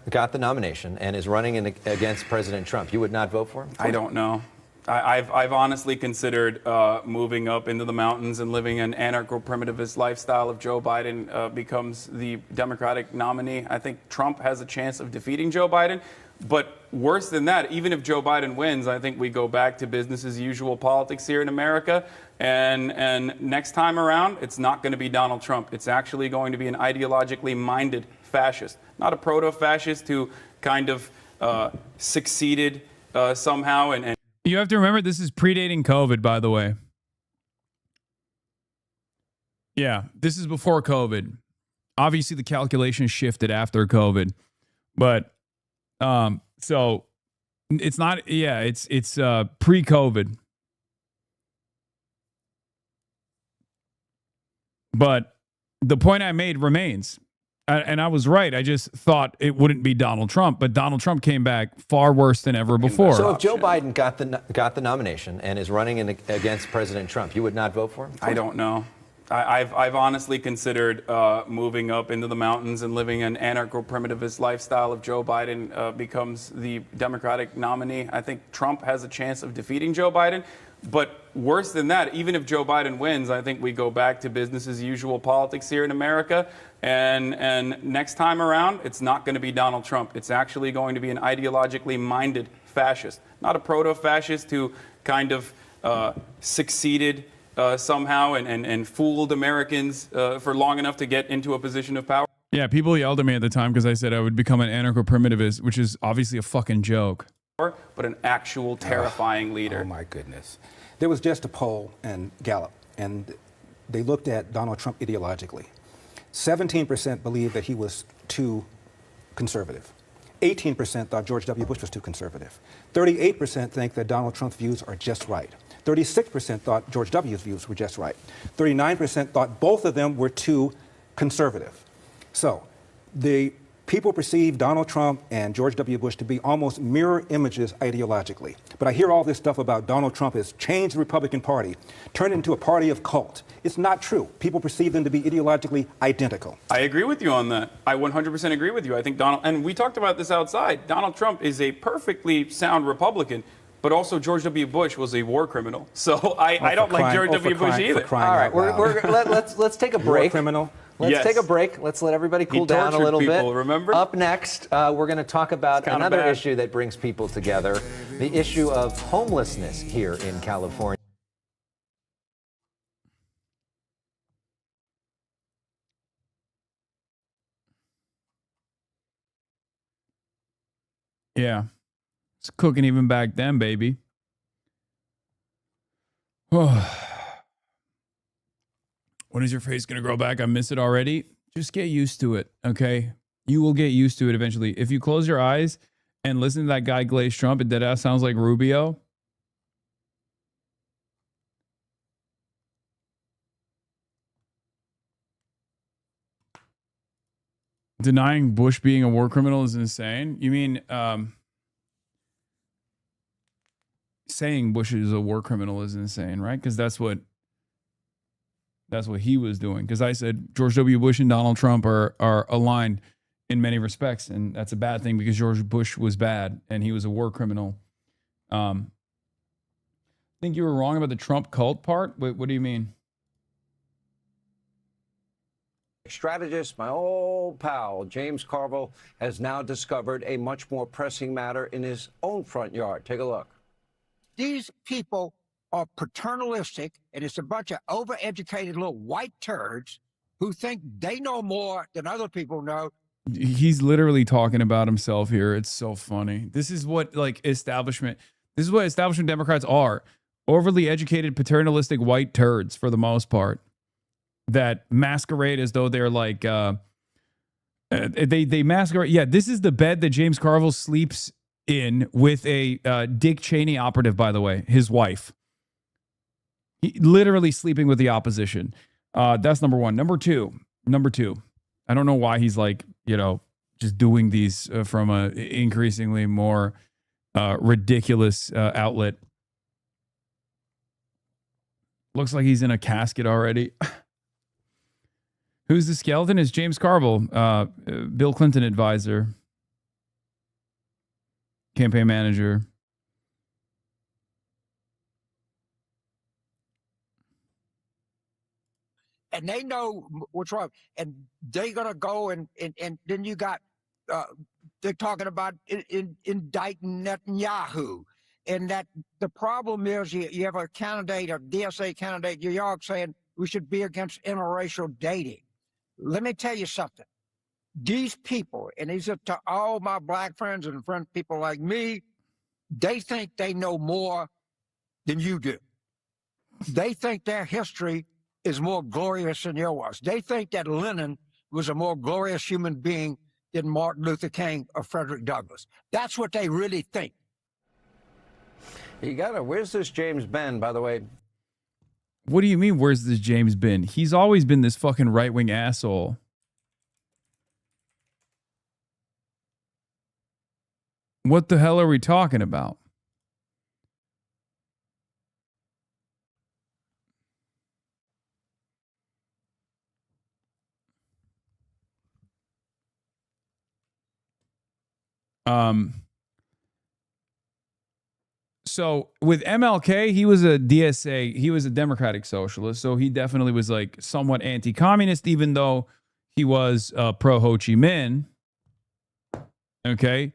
got the nomination and is running against President Trump, you would not vote for him? I don't know. I've honestly considered moving up into the mountains and living an anarcho-primitivist lifestyle if Joe Biden becomes the Democratic nominee. I think Trump has a chance of defeating Joe Biden. But worse than that, even if Joe Biden wins, I think we go back to business as usual politics here in America. And next time around, it's not going to be Donald Trump. It's actually going to be an ideologically minded fascist, not a proto-fascist who kind of succeeded somehow and you have to remember, this is predating COVID, by the way. Yeah, this is before COVID. Obviously, the calculation shifted after COVID. But, so, it's not, yeah, it's pre-COVID. But the point I made remains. And I was right. I just thought it wouldn't be Donald Trump, but Donald Trump came back far worse than ever before. So if Joe Biden got the nomination and is running against President Trump, you would not vote for him? I don't know. I've honestly considered moving up into the mountains and living an anarcho-primitivist lifestyle if Joe Biden becomes the Democratic nominee. I think Trump has a chance of defeating Joe Biden. But worse than that, even if Joe Biden wins, I think we go back to business as usual politics here in America. And next time around, it's not going to be Donald Trump. It's actually going to be an ideologically minded fascist, not a proto-fascist who kind of succeeded somehow and fooled Americans for long enough to get into a position of power. Yeah, people yelled at me at the time because I said I would become an anarcho-primitivist, which is obviously a fucking joke. But an actual terrifying leader. Oh, my goodness. There was just a poll in Gallup, and they looked at Donald Trump ideologically. 17% believed that he was too conservative. 18% thought George W. Bush was too conservative. 38% think that Donald Trump's views are just right. 36% thought George W.'s views were just right. 39% thought both of them were too conservative. So the people perceive Donald Trump and George W. Bush to be almost mirror images ideologically. But I hear all this stuff about Donald Trump has changed the Republican Party, turned it into a party of cult. It's not true. People perceive them to be ideologically identical. I agree with you on that. I 100% agree with you. I think Donald, and we talked about this outside, Donald Trump is a perfectly sound Republican, but also George W. Bush was a war criminal. So I don't like George W. Bush either. All right, let's take a break. War criminal. Let's take a break. Let's let everybody cool down a little bit. Remember? Up next, we're going to talk about another issue that brings people together, the issue of homelessness here in California. Yeah. It's cooking even back then, baby. Oh. When is your face going to grow back? I miss it already. Just get used to it, okay? You will get used to it eventually. If you close your eyes and listen to that guy Glaze Trump, it deadass sounds like Rubio. Denying Bush being a war criminal is insane. You mean saying Bush is a war criminal is insane, right? Because that's what he was doing. Because I said George W. Bush and Donald Trump are aligned in many respects, and that's a bad thing because George Bush was bad and he was a war criminal. I think you were wrong about the Trump cult part. What do you mean? Strategist, my old pal, James Carville, has now discovered a much more pressing matter in his own front yard. Take a look. These people are paternalistic, and it's a bunch of overeducated little white turds who think they know more than other people know. He's literally talking about himself here. It's so funny. This is what establishment Democrats are. Overly educated, paternalistic white turds for the most part that masquerade as though they're like they masquerade. Yeah, this is the bed that James Carville sleeps in with a Dick Cheney operative, by the way, his wife. He literally sleeping with the opposition. That's number one. Number two, I don't know why he's just doing these from a increasingly more ridiculous outlet. Looks like he's in a casket already. Who's the skeleton? Is James Carville, Bill Clinton advisor, campaign manager. And they know what's wrong. And they're going to go and then you got, they're talking about indicting Netanyahu. And that the problem is you have a candidate, a DSA candidate, New York, saying we should be against interracial dating. Let me tell you something. These people, and these are to all my black friends and people like me, they think they know more than you do. They think their history is more glorious than yours. They think that Lenin was a more glorious human being than Martin Luther King or Frederick Douglass. That's what they really think. You got it. Where's this James been, by the way? What do you mean, where's this James been? He's always been this fucking right-wing asshole. What the hell are we talking about? So with MLK, he was a DSA, he was a Democratic Socialist, so he definitely was somewhat anti-communist, even though he was pro Ho Chi Minh. Okay.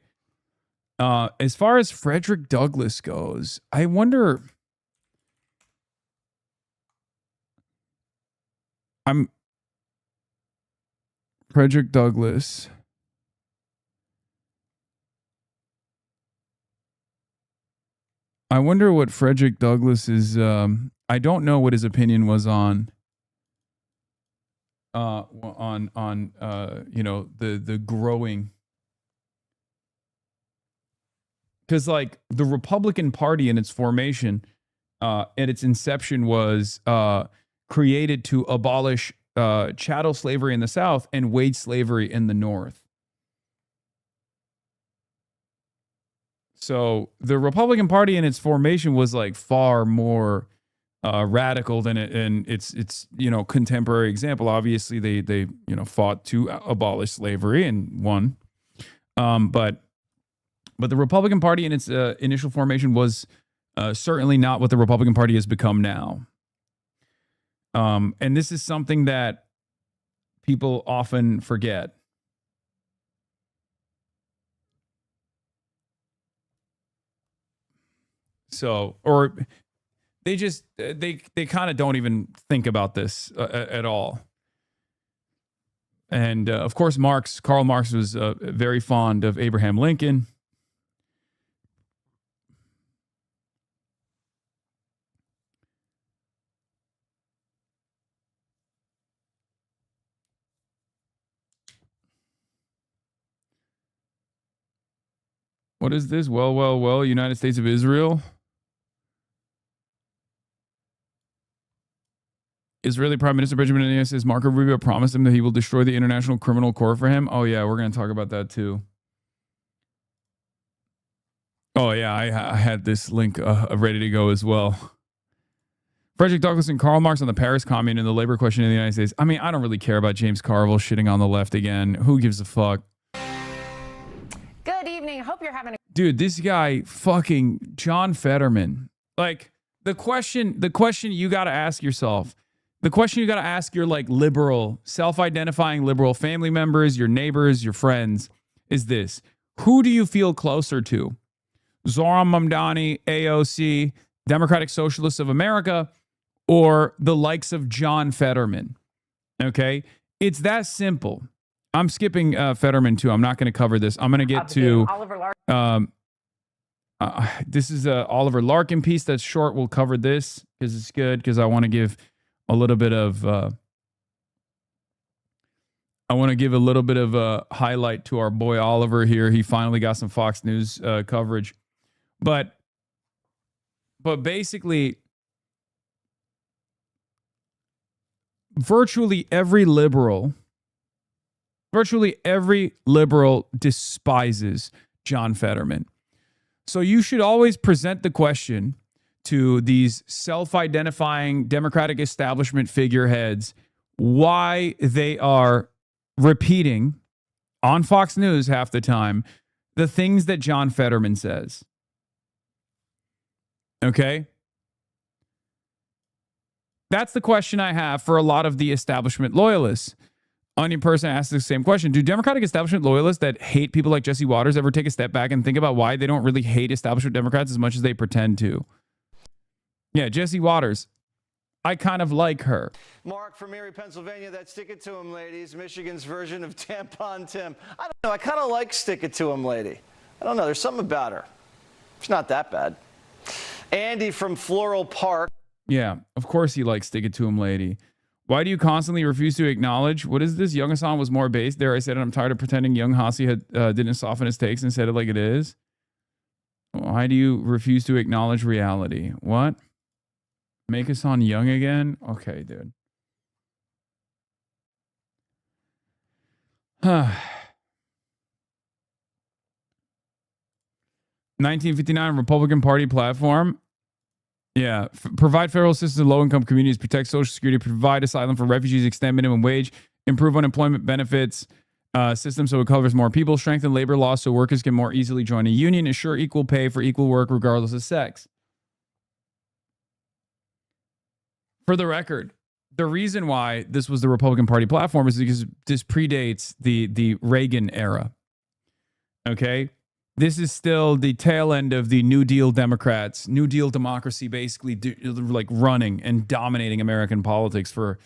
As far as Frederick Douglass goes, I wonder. Frederick Douglass. I wonder what Frederick Douglass is. I don't know what his opinion was on the growing, because the Republican Party in its formation, at its inception, was created to abolish chattel slavery in the South and wage slavery in the North. So the Republican Party in its formation was far more radical than its contemporary example. Obviously, they fought to abolish slavery and won. But the Republican Party in its initial formation was certainly not what the Republican Party has become now. And this is something that people often forget. So, or they just, they kind of don't even think about this at all. And of course, Karl Marx was very fond of Abraham Lincoln. What is this? Well, United States of Israel. Israeli Prime Minister Benjamin Netanyahu says Marco Rubio promised him that he will destroy the International Criminal Court for him. Oh, yeah, we're going to talk about that too. Oh, yeah, I had this link ready to go as well. Frederick Douglass and Karl Marx on the Paris Commune and the labor question in the United States. I mean, I don't really care about James Carville shitting on the left again. Who gives a fuck? Good evening. Hope you're having a Dude, this guy fucking John Fetterman. Like, the question you got to ask yourself, the question you got to ask your like liberal, self-identifying liberal family members, your neighbors, your friends is this. Who do you feel closer to? Zoran Mamdani, AOC, Democratic Socialists of America, or the likes of John Fetterman? Okay? It's that simple. I'm skipping Fetterman too. I'm not going to cover this. I'm going to get to Oliver Larkin. This is a Oliver Larkin piece that's short. We'll cover this because it's good, because I want to give a little bit of a highlight to our boy Oliver here. He finally got some Fox News coverage. But basically, virtually every liberal despises John Fetterman. So you should always present the question to these self-identifying Democratic establishment figureheads why they are repeating on Fox News half the time the things that John Fetterman says. Okay? That's the question I have for a lot of the establishment loyalists. Onion Person asks the same question. Do Democratic establishment loyalists that hate people like Jesse Waters ever take a step back and think about why they don't really hate establishment Democrats as much as they pretend to? Yeah, Jesse Waters. I kind of like her. Mark from Erie, Pennsylvania, that Stick It To 'Em ladies, Michigan's version of Tampon Tim. I don't know, I kind of like Stick It To 'Em lady. I don't know, there's something about her. It's not that bad. Andy from Floral Park. Yeah, of course he likes Stick It To Him lady. Why do you constantly refuse to acknowledge? What is this? Young Hassan was more based. There I said it. I'm tired of pretending young Hassi didn't soften his takes and said it like it is. Why do you refuse to acknowledge reality? What? Make Hassan young again? Okay, dude. 1959 Republican Party platform. Yeah. Provide federal assistance to low-income communities, protect Social Security, provide asylum for refugees, extend minimum wage, improve unemployment benefits system so it covers more people, strengthen labor laws so workers can more easily join a union, ensure equal pay for equal work regardless of sex. For the record, the reason why this was the Republican Party platform is because this predates the Reagan era. Okay? This is still the tail end of the New Deal Democrats, New Deal democracy, basically like running and dominating American politics for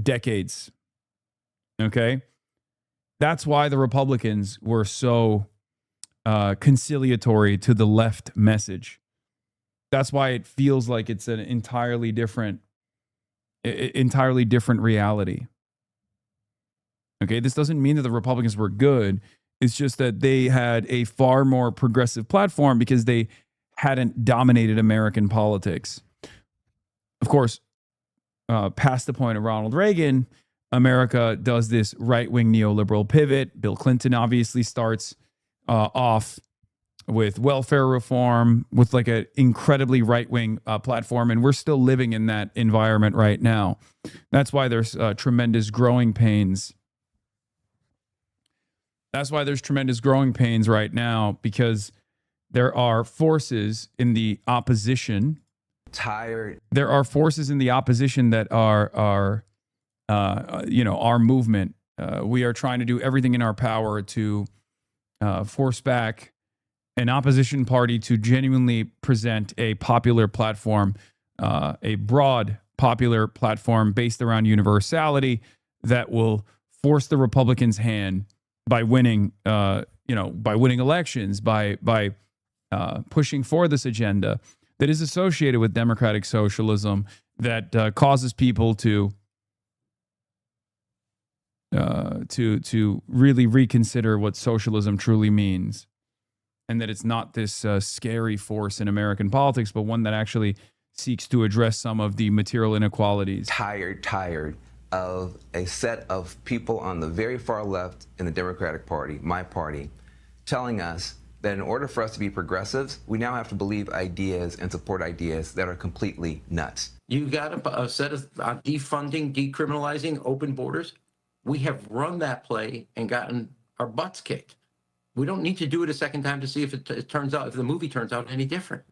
decades. Okay? That's why the Republicans were so conciliatory to the left message. That's why it feels like it's an entirely different reality. Okay? This doesn't mean that the Republicans were good. It's just that they had a far more progressive platform because they hadn't dominated American politics. Of course, past the point of Ronald Reagan, America does this right-wing neoliberal pivot. Bill Clinton obviously starts off with welfare reform, with like an incredibly right-wing platform, and we're still living in that environment right now. That's why there's tremendous growing pains. That's why there's tremendous growing pains right now, because there are forces in the opposition. There are forces in the opposition that are our movement. We are trying to do everything in our power to force back an opposition party to genuinely present a popular platform, a broad popular platform based around universality that will force the Republicans' hand by winning, by winning elections, by pushing for this agenda that is associated with democratic socialism, that causes people to really reconsider what socialism truly means. and that it's not this scary force in American politics, but one that actually seeks to address some of the material inequalities. Tired of a set of people on the very far left in the Democratic Party, my party, telling us that in order for us to be progressives, we now have to believe ideas and support ideas that are completely nuts. You got a set of defunding, decriminalizing, open borders. We have run that play and gotten our butts kicked. We don't need to do it a second time to see if it turns out, if the movie turns out any different.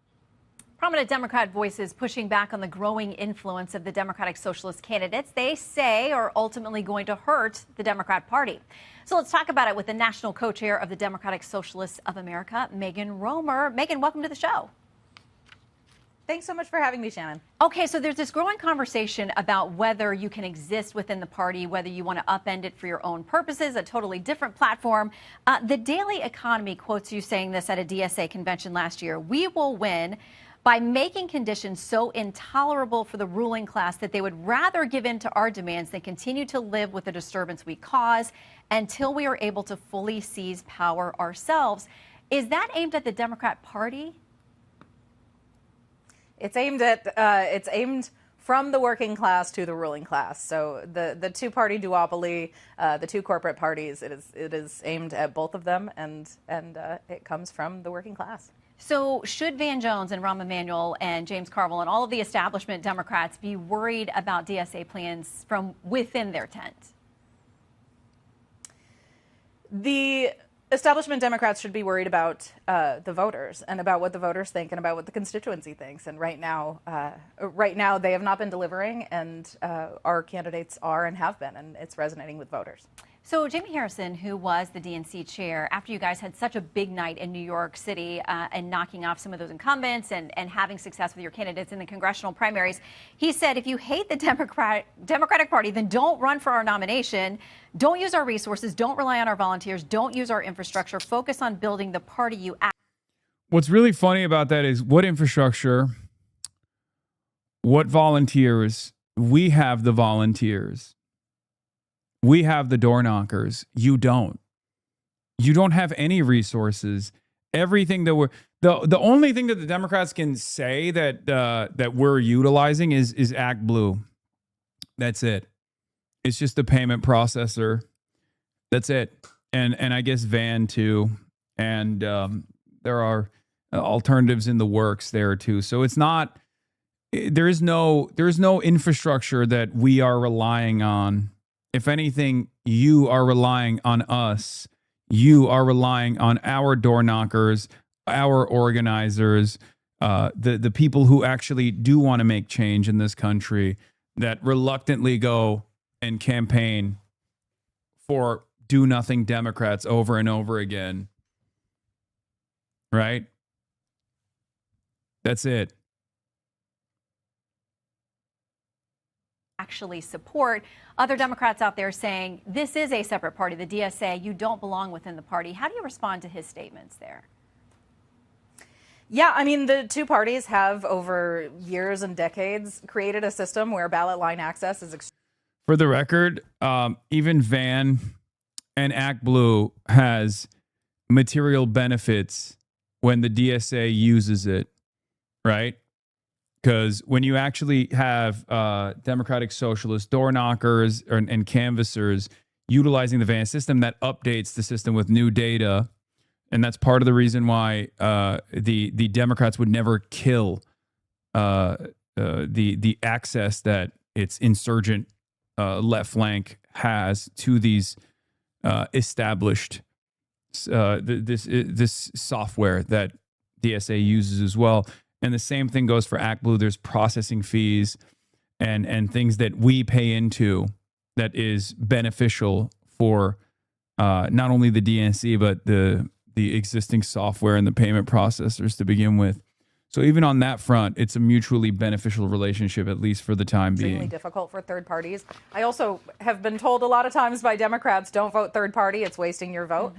Prominent Democrat voices pushing back on the growing influence of the Democratic Socialist candidates they say are ultimately going to hurt the Democrat Party. So let's talk about it with the national co-chair of the Democratic Socialists of America, Megan Romer. Megan, welcome to the show. Thanks so much for having me, Shannon. Okay, so there's this growing conversation about whether you can exist within the party, whether you want to upend it for your own purposes, a totally different platform. The Daily Economy quotes you saying this at a DSA convention last year. We will win by making conditions so intolerable for the ruling class that they would rather give in to our demands than continue to live with the disturbance we cause until we are able to fully seize power ourselves. Is that aimed at the Democrat Party? It's aimed from the working class to the ruling class. So the two-party duopoly, the two corporate parties, it is aimed at both of them, and it comes from the working class. So should Van Jones and Rahm Emanuel and James Carville and all of the establishment Democrats be worried about DSA plans from within their tent? The establishment Democrats should be worried about the voters and about what the voters think and about what the constituency thinks. And right now they have not been delivering, and our candidates are and have been, and it's resonating with voters. So Jamie Harrison, who was the DNC chair, after you guys had such a big night in New York City and knocking off some of those incumbents and having success with your candidates in the congressional primaries, he said, if you hate the Democratic Party, then don't run for our nomination. Don't use our resources. Don't rely on our volunteers. Don't use our infrastructure. Focus on building the party you act. What's really funny about that is what infrastructure, what volunteers. We have the volunteers. We have the door knockers. You don't. You don't have any resources. Everything that we're the only thing that the Democrats can say that we're utilizing is Act Blue. That's it. It's just a payment processor. That's it. And I guess Van too. And there are alternatives in the works there too. So it's not. There is no infrastructure that we are relying on. If anything, you are relying on us. You are relying on our door knockers, our organizers, the people who actually do want to make change in this country, that reluctantly go and campaign for do-nothing Democrats over and over again. Right? That's it. Actually support. Other Democrats out there saying this is a separate party, the DSA. You don't belong within the party. How do you respond to his statements there? Yeah, I mean, the two parties have over years and decades created a system where ballot line access is For the record, even Van and Act Blue has material benefits when the DSA uses it, right? Because when you actually have Democratic Socialist door knockers and canvassers utilizing the Van system, that updates the system with new data. And that's part of the reason why the Democrats would never kill the access that its insurgent left flank has to these established this software that DSA uses as well. And the same thing goes for Act Blue. There's processing fees and things that we pay into that is beneficial for not only the DNC, but the existing software and the payment processors to begin with. So even on that front, it's a mutually beneficial relationship, at least for the time being. extremely difficult for third parties. I also have been told a lot of times by Democrats, don't vote third party, it's wasting your vote.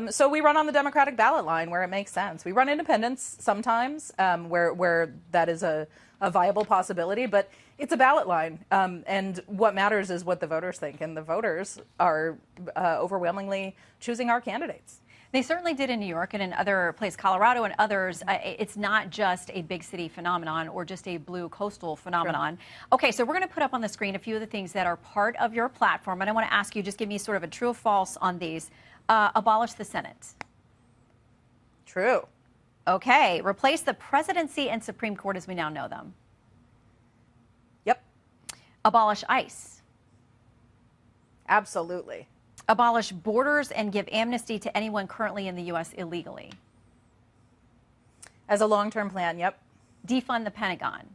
So we run on the Democratic ballot line where it makes sense. We run independents sometimes where that is a viable possibility, but it's a ballot line. And what matters is what the voters think. And the voters are overwhelmingly choosing our candidates. They certainly did in New York and in other places, Colorado and others. It's not just a big city phenomenon or just a blue coastal phenomenon. Okay, so we're going to put up on the screen a few of the things that are part of your platform. And I want to ask you, just give me sort of a true or false on these. Abolish the Senate. True. Okay, replace the presidency and Supreme Court as we now know them. Yep. Abolish ICE. Absolutely. Abolish borders and give amnesty to anyone currently in the U.S. illegally. As a long-term plan, yep. Defund the Pentagon.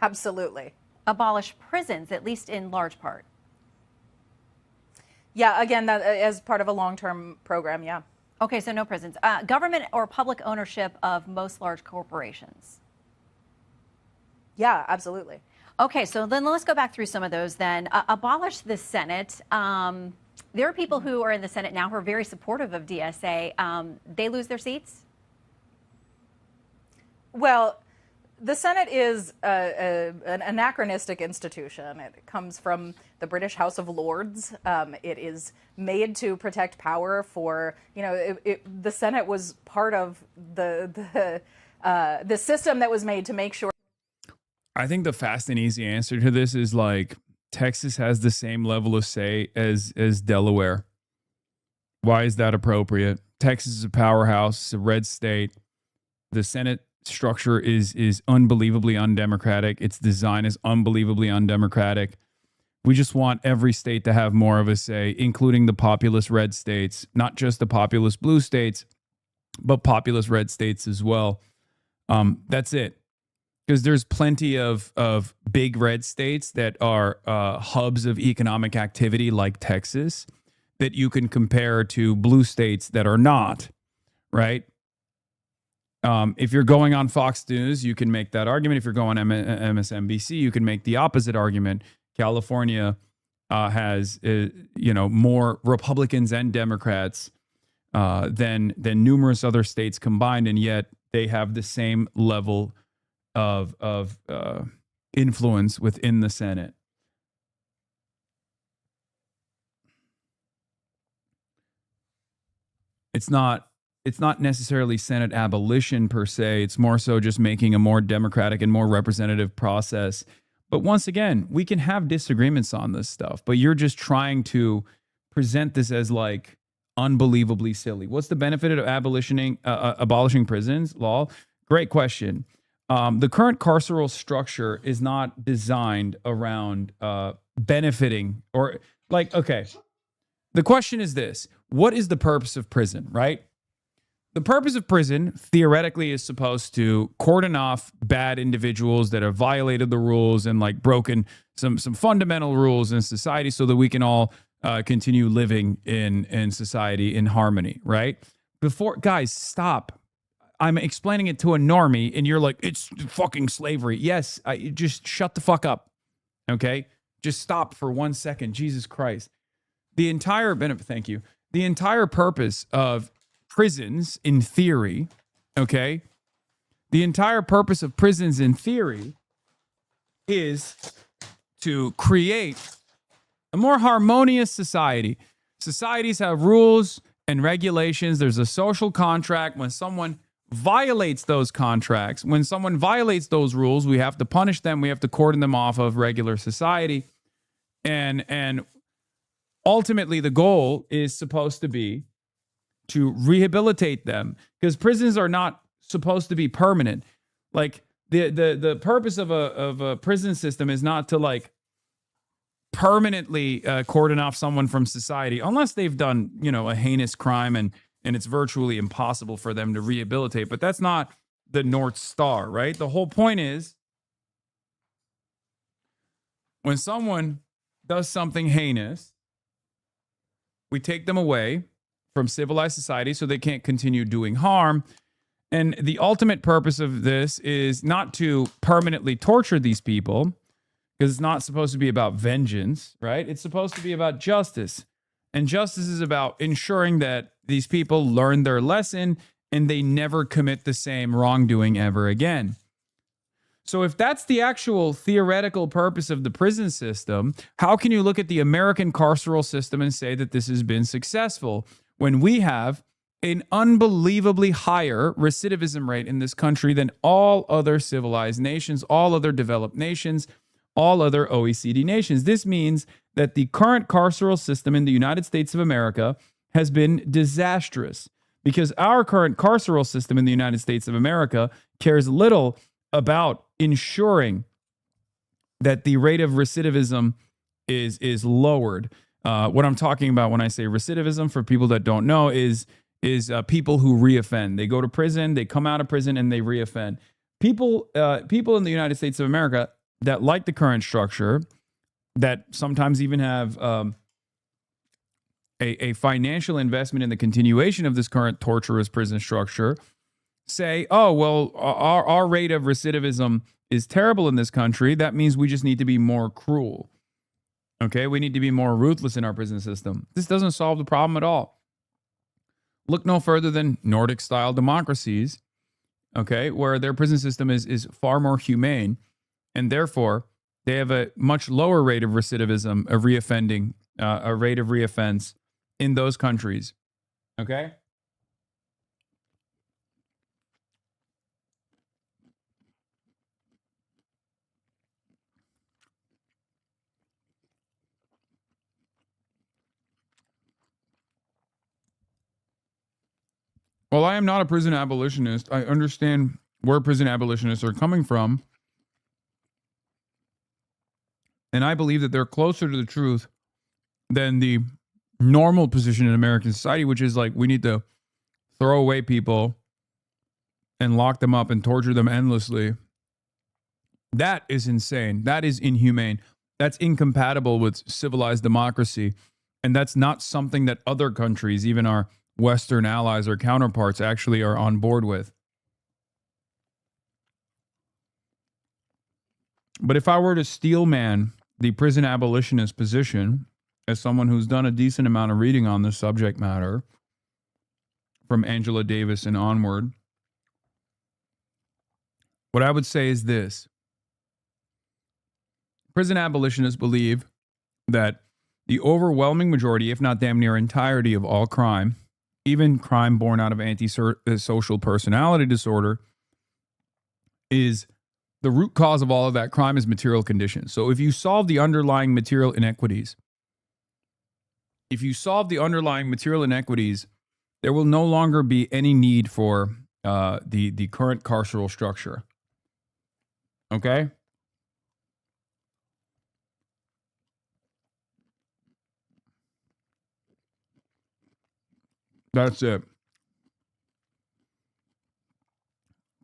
Absolutely. Abolish prisons, at least in large part. Yeah, again, that as part of a long-term program, yeah. Okay, so no prisons. Government or public ownership of most large corporations. Yeah, absolutely. Okay, so then let's go back through some of those then. Abolish the Senate. There are people who are in the Senate now who are very supportive of DSA. They lose their seats? Well, the Senate is an anachronistic institution. It comes from the British House of Lords. It is made to protect power for, the Senate was part of the system that was made to make sure. I think the fast and easy answer to this is like Texas has the same level of say as Delaware. Why is that appropriate? Texas is a powerhouse, it's a red state. The Senate structure is unbelievably undemocratic. Its design is unbelievably undemocratic. We just want every state to have more of a say, including the populous red states, not just the populous blue states, but populous red states as well. That's it. Because there's plenty of big red states that are hubs of economic activity like Texas that you can compare to blue states that are not, right? If you're going on Fox News, you can make that argument. If you're going on MSNBC, you can make the opposite argument. California has more Republicans and Democrats than numerous other states combined, and yet they have the same level of influence within the Senate. It's not necessarily Senate abolition per se. It's more so just making a more democratic and more representative process. But once again, we can have disagreements on this stuff, but you're just trying to present this as like unbelievably silly. What's the benefit of abolishing prisons law? Great question. The current carceral structure is not designed around benefiting or like, okay, the question is this: what is the purpose of prison, right? The purpose of prison theoretically is supposed to cordon off bad individuals that have violated the rules and like broken some fundamental rules in society so that we can all continue living in society in harmony, right? Guys, stop. I'm explaining it to a normie and you're like, it's fucking slavery. Yes, just shut the fuck up, okay? Just stop for 1 second. Jesus Christ. Thank you. The entire purpose of prisons in theory, okay? The entire purpose of prisons in theory is to create a more harmonious society. Societies have rules and regulations. There's a social contract. When someone violates those contracts, when someone violates those rules, we have to punish them. We have to cordon them off of regular society. And ultimately, the goal is supposed to be to rehabilitate them, because prisons are not supposed to be permanent. Like the purpose of a prison system is not to like permanently cordon off someone from society, unless they've done, a heinous crime and it's virtually impossible for them to rehabilitate. But that's not the North Star, right? The whole point is when someone does something heinous, we take them away from civilized society so they can't continue doing harm. And the ultimate purpose of this is not to permanently torture these people, because it's not supposed to be about vengeance, right? It's supposed to be about justice. And justice is about ensuring that these people learn their lesson and they never commit the same wrongdoing ever again. So if that's the actual theoretical purpose of the prison system, how can you look at the American carceral system and say that this has been successful? when we have an unbelievably higher recidivism rate in this country than all other civilized nations, all other developed nations, all other OECD nations. This means that the current carceral system in the United States of America has been disastrous because our current carceral system in the United States of America cares little about ensuring that the rate of recidivism is lowered. What I'm talking about when I say recidivism, for people that don't know, is people who reoffend. They go to prison, they come out of prison, and they reoffend. People in the United States of America that like the current structure, that sometimes even have a financial investment in the continuation of this current torturous prison structure, say, oh, well, our rate of recidivism is terrible in this country. That means we just need to be more cruel. Okay, we need to be more ruthless in our prison system. This doesn't solve the problem at all. Look no further than Nordic-style democracies, okay, where their prison system is far more humane, and therefore they have a much lower rate of recidivism, of reoffending, a rate of reoffense in those countries. Okay? Well, I am not a prison abolitionist. I understand where prison abolitionists are coming from. And I believe that they're closer to the truth than the normal position in American society, which is like we need to throw away people and lock them up and torture them endlessly. That is insane. That is inhumane. That's incompatible with civilized democracy. And that's not something that other countries, even our Western allies or counterparts, actually are on board with. But if I were to steelman the prison abolitionist position, as someone who's done a decent amount of reading on this subject matter, from Angela Davis and onward, what I would say is this. Prison abolitionists believe that the overwhelming majority, if not damn near entirety, of all crime, even crime born out of antisocial personality disorder, is the root cause of all of that crime is material conditions. So if you solve the underlying material inequities, there will no longer be any need for the current carceral structure. Okay? That's it.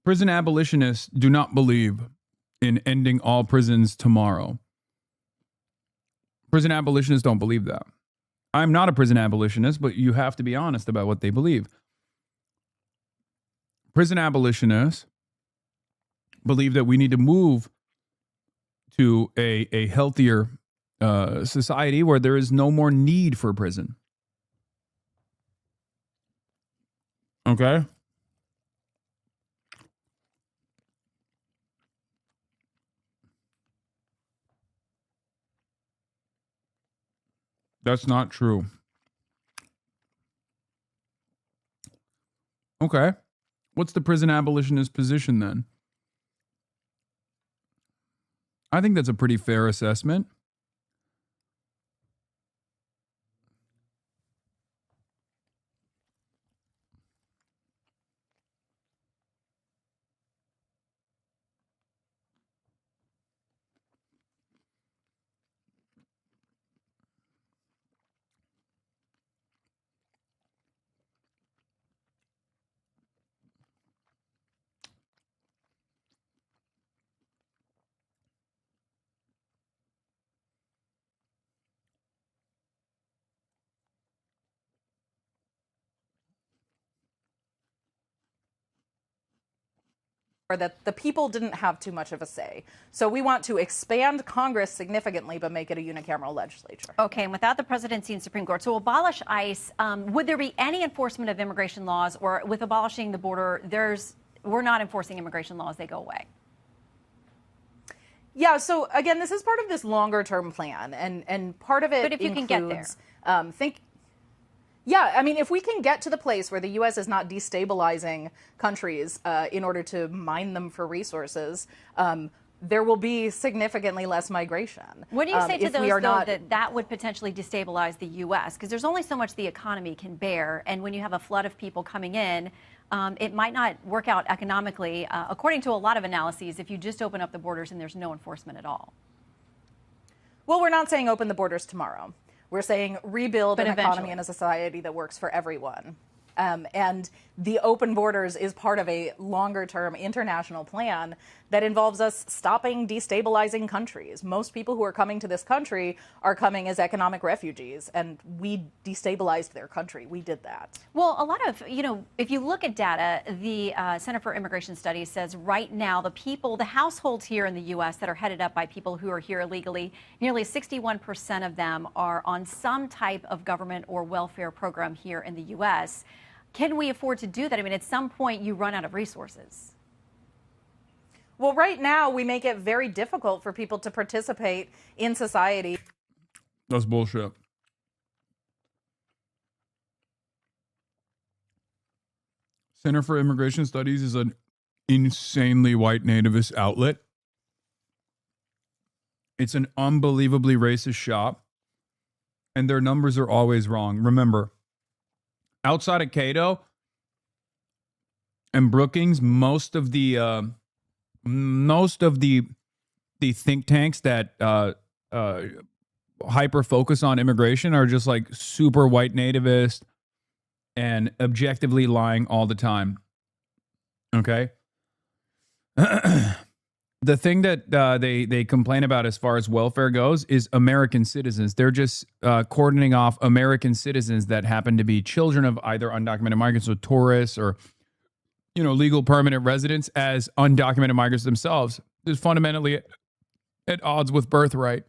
Prison abolitionists do not believe in ending all prisons tomorrow. Prison abolitionists don't believe that. I'm not a prison abolitionist, but you have to be honest about what they believe. Prison abolitionists believe that we need to move to a healthier society where there is no more need for prison. Okay? That's not true. Okay. What's the prison abolitionist position then? I think that's a pretty fair assessment. That the people didn't have too much of a say. So we want to expand Congress significantly, but make it a unicameral legislature. Okay, and without the presidency and Supreme Court, so abolish ICE, would there be any enforcement of immigration laws, or with abolishing the border, we're not enforcing immigration laws, they go away? Yeah, so again, this is part of this longer term plan, and part of it But if you can get there. Yeah, I mean, if we can get to the place where the U.S. is not destabilizing countries in order to mine them for resources, there will be significantly less migration. What do you say to if we those, are though, not that would potentially destabilize the U.S.? Because there's only so much the economy can bear, and when you have a flood of people coming in, it might not work out economically, according to a lot of analyses, if you just open up the borders and there's no enforcement at all. Well, we're not saying open the borders tomorrow. We're saying rebuild But an economy eventually. and a society that works for everyone. And the open borders is part of a longer-term international plan that involves us stopping destabilizing countries. Most people who are coming to this country are coming as economic refugees, and we destabilized their country. We did that. Well, a lot of, if you look at data, the Center for Immigration Studies says right now the households here in the U.S. that are headed up by people who are here illegally, nearly 61% of them are on some type of government or welfare program here in the U.S. Can we afford to do that? I mean, at some point you run out of resources. Well, right now we make it very difficult for people to participate in society. That's bullshit. Center for Immigration Studies is an insanely white nativist outlet. It's an unbelievably racist shop, and their numbers are always wrong. Remember, outside of Cato and Brookings, most of the think tanks that hyper focus on immigration are just like super white nativist and objectively lying all the time. Okay. The thing that they complain about as far as welfare goes is American citizens. They're just cordoning off American citizens that happen to be children of either undocumented migrants or tourists or, legal permanent residents as undocumented migrants themselves. Is fundamentally at odds with birthright.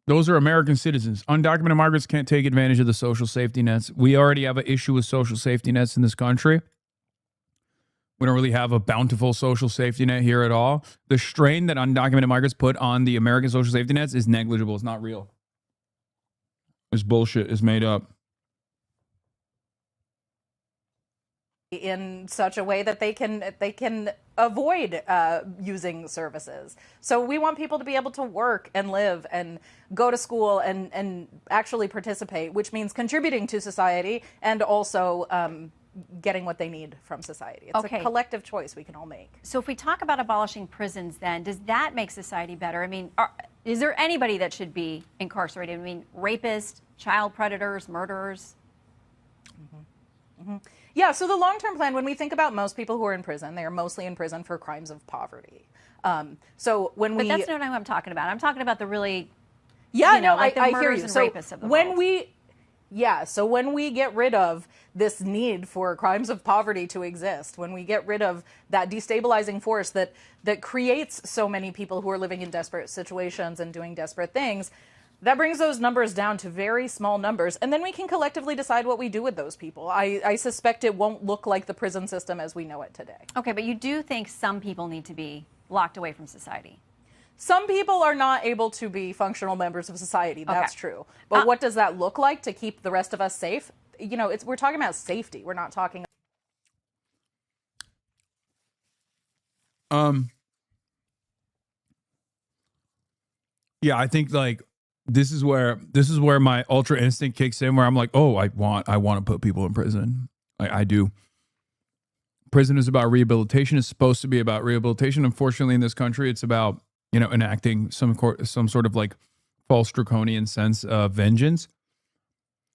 Those are American citizens. Undocumented migrants can't take advantage of the social safety nets. We already have an issue with social safety nets in this country. We don't really have a bountiful social safety net here at all. The strain that undocumented migrants put on the American social safety nets is negligible. It's not real. It's bullshit. It's made up. In such a way that they can avoid using services. So we want people to be able to work and live and go to school and actually participate, which means contributing to society and also getting what they need from society. It's a collective choice we can all make. So if we talk about abolishing prisons, then does that make society better? I mean, is there anybody that should be incarcerated? I mean, rapists, child predators, murderers? Yeah, so the long-term plan, when we think about most people who are in prison, they are mostly in prison for crimes of poverty. But that's not what I'm talking about. I'm talking about the really, like the I murders hear you. and So rapists of the world. So when we get rid of this need for crimes of poverty to exist, when we get rid of that destabilizing force that creates so many people who are living in desperate situations and doing desperate things, that brings those numbers down to very small numbers, and then we can collectively decide what we do with those people. I suspect it won't look like the prison system as we know it today. Okay, but you do think some people need to be locked away from society? Some people are not able to be functional members of society. That's true. But what does that look like to keep the rest of us safe? We're talking about safety. We're not talking. Yeah, I think this is where my ultra instinct kicks in, where I'm like, oh, I want to put people in prison. I do. Prison is about rehabilitation. It's supposed to be about rehabilitation. Unfortunately, in this country, it's about enacting some sort of like false draconian sense of vengeance.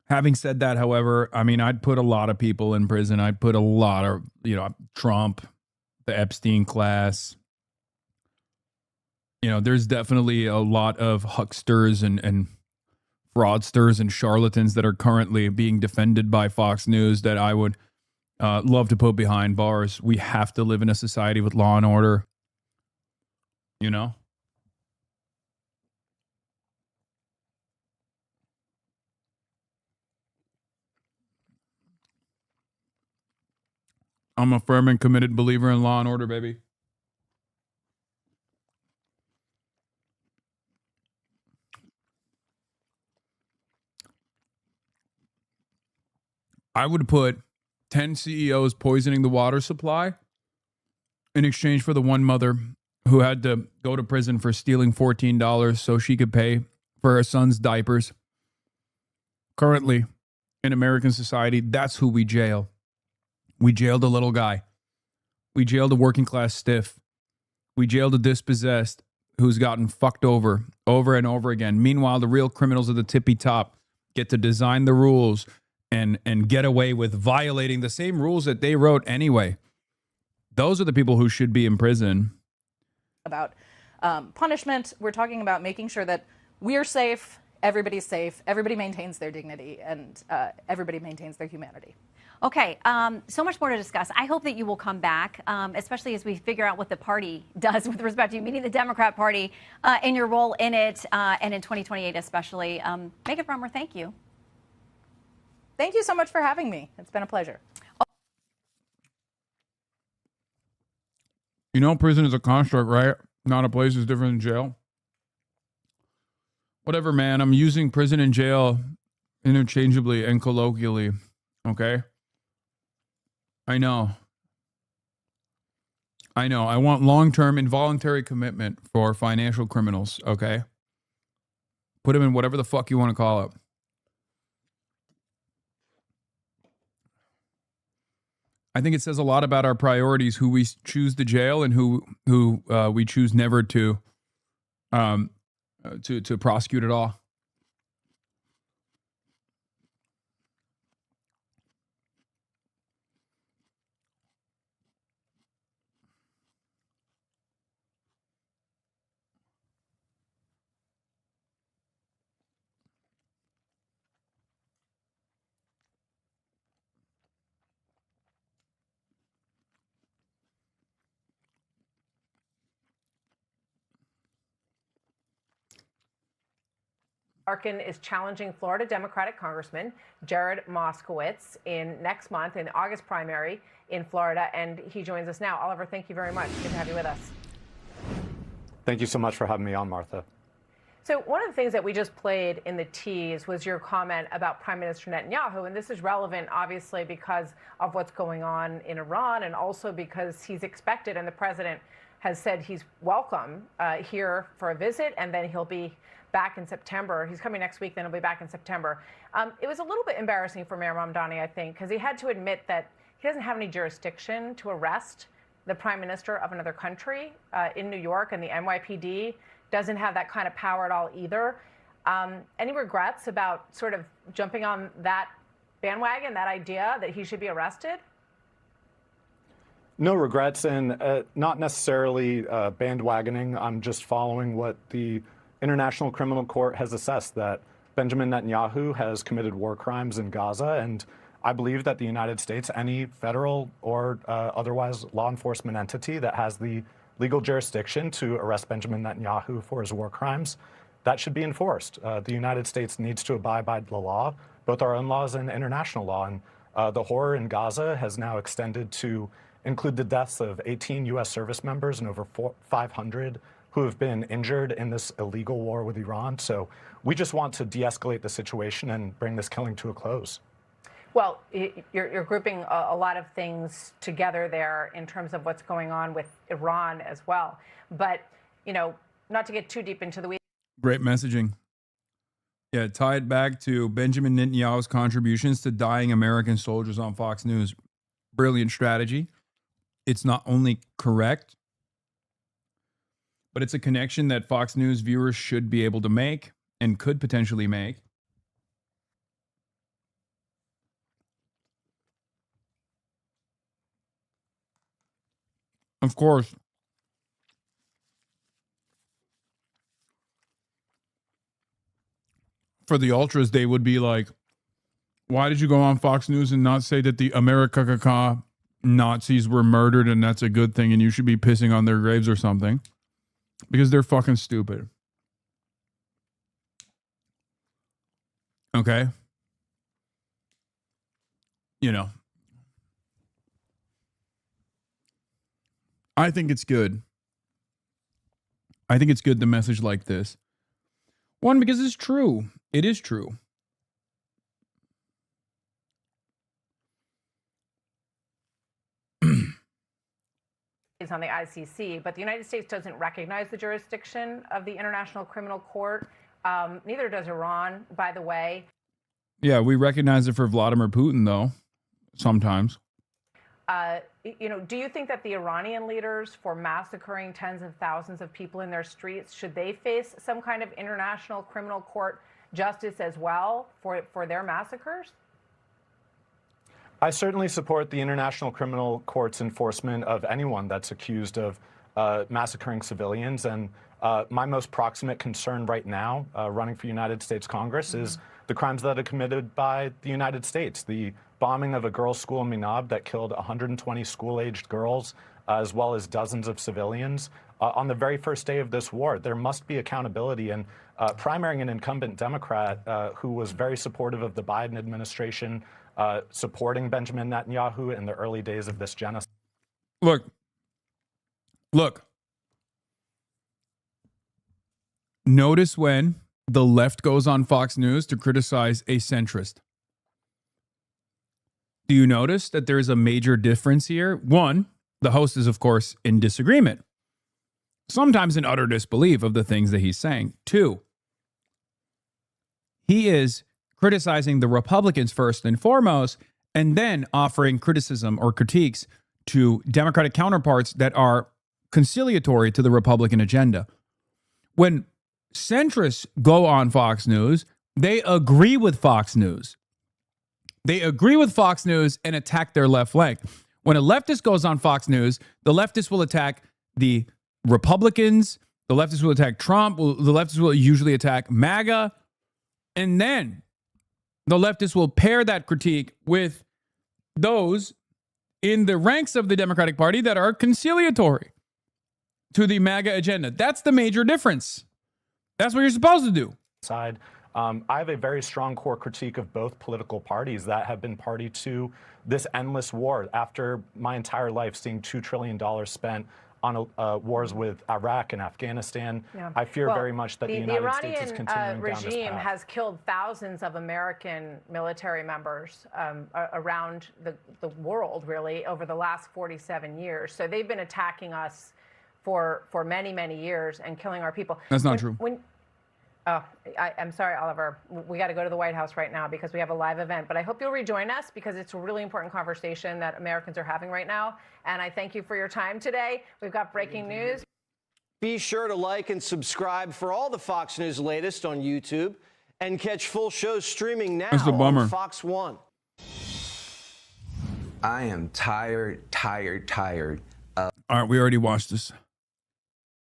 Having said that, however, I mean, I'd put a lot of people in prison. I'd put a lot of Trump, the Epstein class. There's definitely a lot of hucksters and fraudsters and charlatans that are currently being defended by Fox News that I would love to put behind bars. We have to live in a society with law and order. I'm a firm and committed believer in law and order, baby. I would put 10 CEOs poisoning the water supply in exchange for the one mother who had to go to prison for stealing $14 so she could pay for her son's diapers. Currently, in American society, that's who we jail. We jailed a little guy. We jailed a working class stiff. We jailed a dispossessed who's gotten fucked over and over again. Meanwhile, the real criminals at the tippy top get to design the rules and get away with violating the same rules that they wrote anyway. Those are the people who should be in prison. About punishment, we're talking about making sure that we're safe, everybody's safe, everybody maintains their dignity, and everybody maintains their humanity. Okay, so much more to discuss. I hope that you will come back, especially as we figure out what the party does with respect to you, meaning the Democrat Party, and your role in it, and in 2028 especially. Megan Frommer, thank you. Thank you so much for having me. It's been a pleasure. You know, prison is a construct, right? Not a place is different than jail. Whatever, man. I'm using prison and jail interchangeably and colloquially. Okay? I know. I want long-term involuntary commitment for financial criminals, okay? Put them in whatever the fuck you want to call it. I think it says a lot about our priorities, who we choose to jail and who we choose never to prosecute at all. Arkin is challenging Florida Democratic Congressman Jared Moskowitz in next month in the August primary in Florida, and he joins us now. Oliver, thank you very much. Good to have you with us. Thank you so much for having me on, Martha. So one of the things that we just played in the tease was your comment about Prime Minister Netanyahu, and this is relevant, obviously, because of what's going on in Iran, and also because he's expected, and the president has said he's welcome here for a visit, and then he'll be back in September. He's coming next week, then he'll be back in September. It was a little bit embarrassing for Mayor Mamdani, I think, because he had to admit that he doesn't have any jurisdiction to arrest the prime minister of another country in New York, and the NYPD doesn't have that kind of power at all either. Any regrets about sort of jumping on that bandwagon, that idea that he should be arrested? No regrets, and not necessarily bandwagoning. I'm just following what the International Criminal Court has assessed, that Benjamin Netanyahu has committed war crimes in Gaza, and I believe that the United States, any federal or otherwise law enforcement entity that has the legal jurisdiction to arrest Benjamin Netanyahu for his war crimes, that should be enforced. The United States needs to abide by the law, both our own laws and international law, and the horror in Gaza has now extended to include the deaths of 18 U.S. service members and over 500 who have been injured in this illegal war with Iran. So we just want to de-escalate the situation and bring this killing to a close. Well, you're grouping a lot of things together there in terms of what's going on with Iran as well. But, you know, not to get too deep into the weeds. Great messaging. Yeah, tie it back to Benjamin Netanyahu's contributions to dying American soldiers on Fox News. Brilliant strategy. It's not only correct, but it's a connection that Fox News viewers should be able to make and could potentially make. Of course, for the ultras, they would be like, why did you go on Fox News and not say that the America Nazis were murdered and that's a good thing and you should be pissing on their graves or something? Because they're fucking stupid. Okay? You know. I think it's good. I think it's good to message like this. One, because it's true. It is true. is on the ICC, but the United States doesn't recognize the jurisdiction of the International Criminal Court. Neither does Iran, by the way. Yeah, we recognize it for Vladimir Putin, though, sometimes. Do you think that the Iranian leaders, for massacring tens of thousands of people in their streets, should they face some kind of International Criminal Court justice as well for their massacres? I certainly support the International Criminal Court's enforcement of anyone that's accused of massacring civilians. And my most proximate concern right now, running for United States Congress, is the crimes that are committed by the United States. The bombing of a girls' school in Minab that killed 120 school-aged girls, as well as dozens of civilians. On the very first day of this war, there must be accountability. And primarying an incumbent Democrat who was very supportive of the Biden administration, supporting Benjamin Netanyahu in the early days of this genocide. Look. Notice when the left goes on Fox News to criticize a centrist. Do you notice that there is a major difference here? One, the host is, of course, in disagreement, sometimes in utter disbelief of the things that he's saying. Two, he is criticizing the Republicans first and foremost, and then offering criticism or critiques to Democratic counterparts that are conciliatory to the Republican agenda. When centrists go on Fox News, they agree with Fox News. They agree with Fox News and attack their left flank. When a leftist goes on Fox News, the leftist will attack the Republicans, the leftist will attack Trump, the leftist will usually attack MAGA, and then the leftists will pair that critique with those in the ranks of the Democratic Party that are conciliatory to the MAGA agenda. That's the major difference. That's what you're supposed to do. I have a very strong core critique of both political parties that have been party to this endless war. After my entire life seeing $2 trillion spent on wars with Iraq and Afghanistan, I fear very much that the United States is continuing Iranian down this regime path. has killed thousands of American military members around the world, really, over the last 47 years. So they've been attacking us for many, many years and killing our people. That's not true. I'm sorry, Oliver. We got to go to the White House right now because we have a live event. But I hope you'll rejoin us because it's a really important conversation that Americans are having right now. And I thank you for your time today. We've got breaking news. Be sure to like and subscribe for all the Fox News latest on YouTube and catch full shows streaming now That's a bummer. on Fox 1. I am tired of... All right, we already watched this.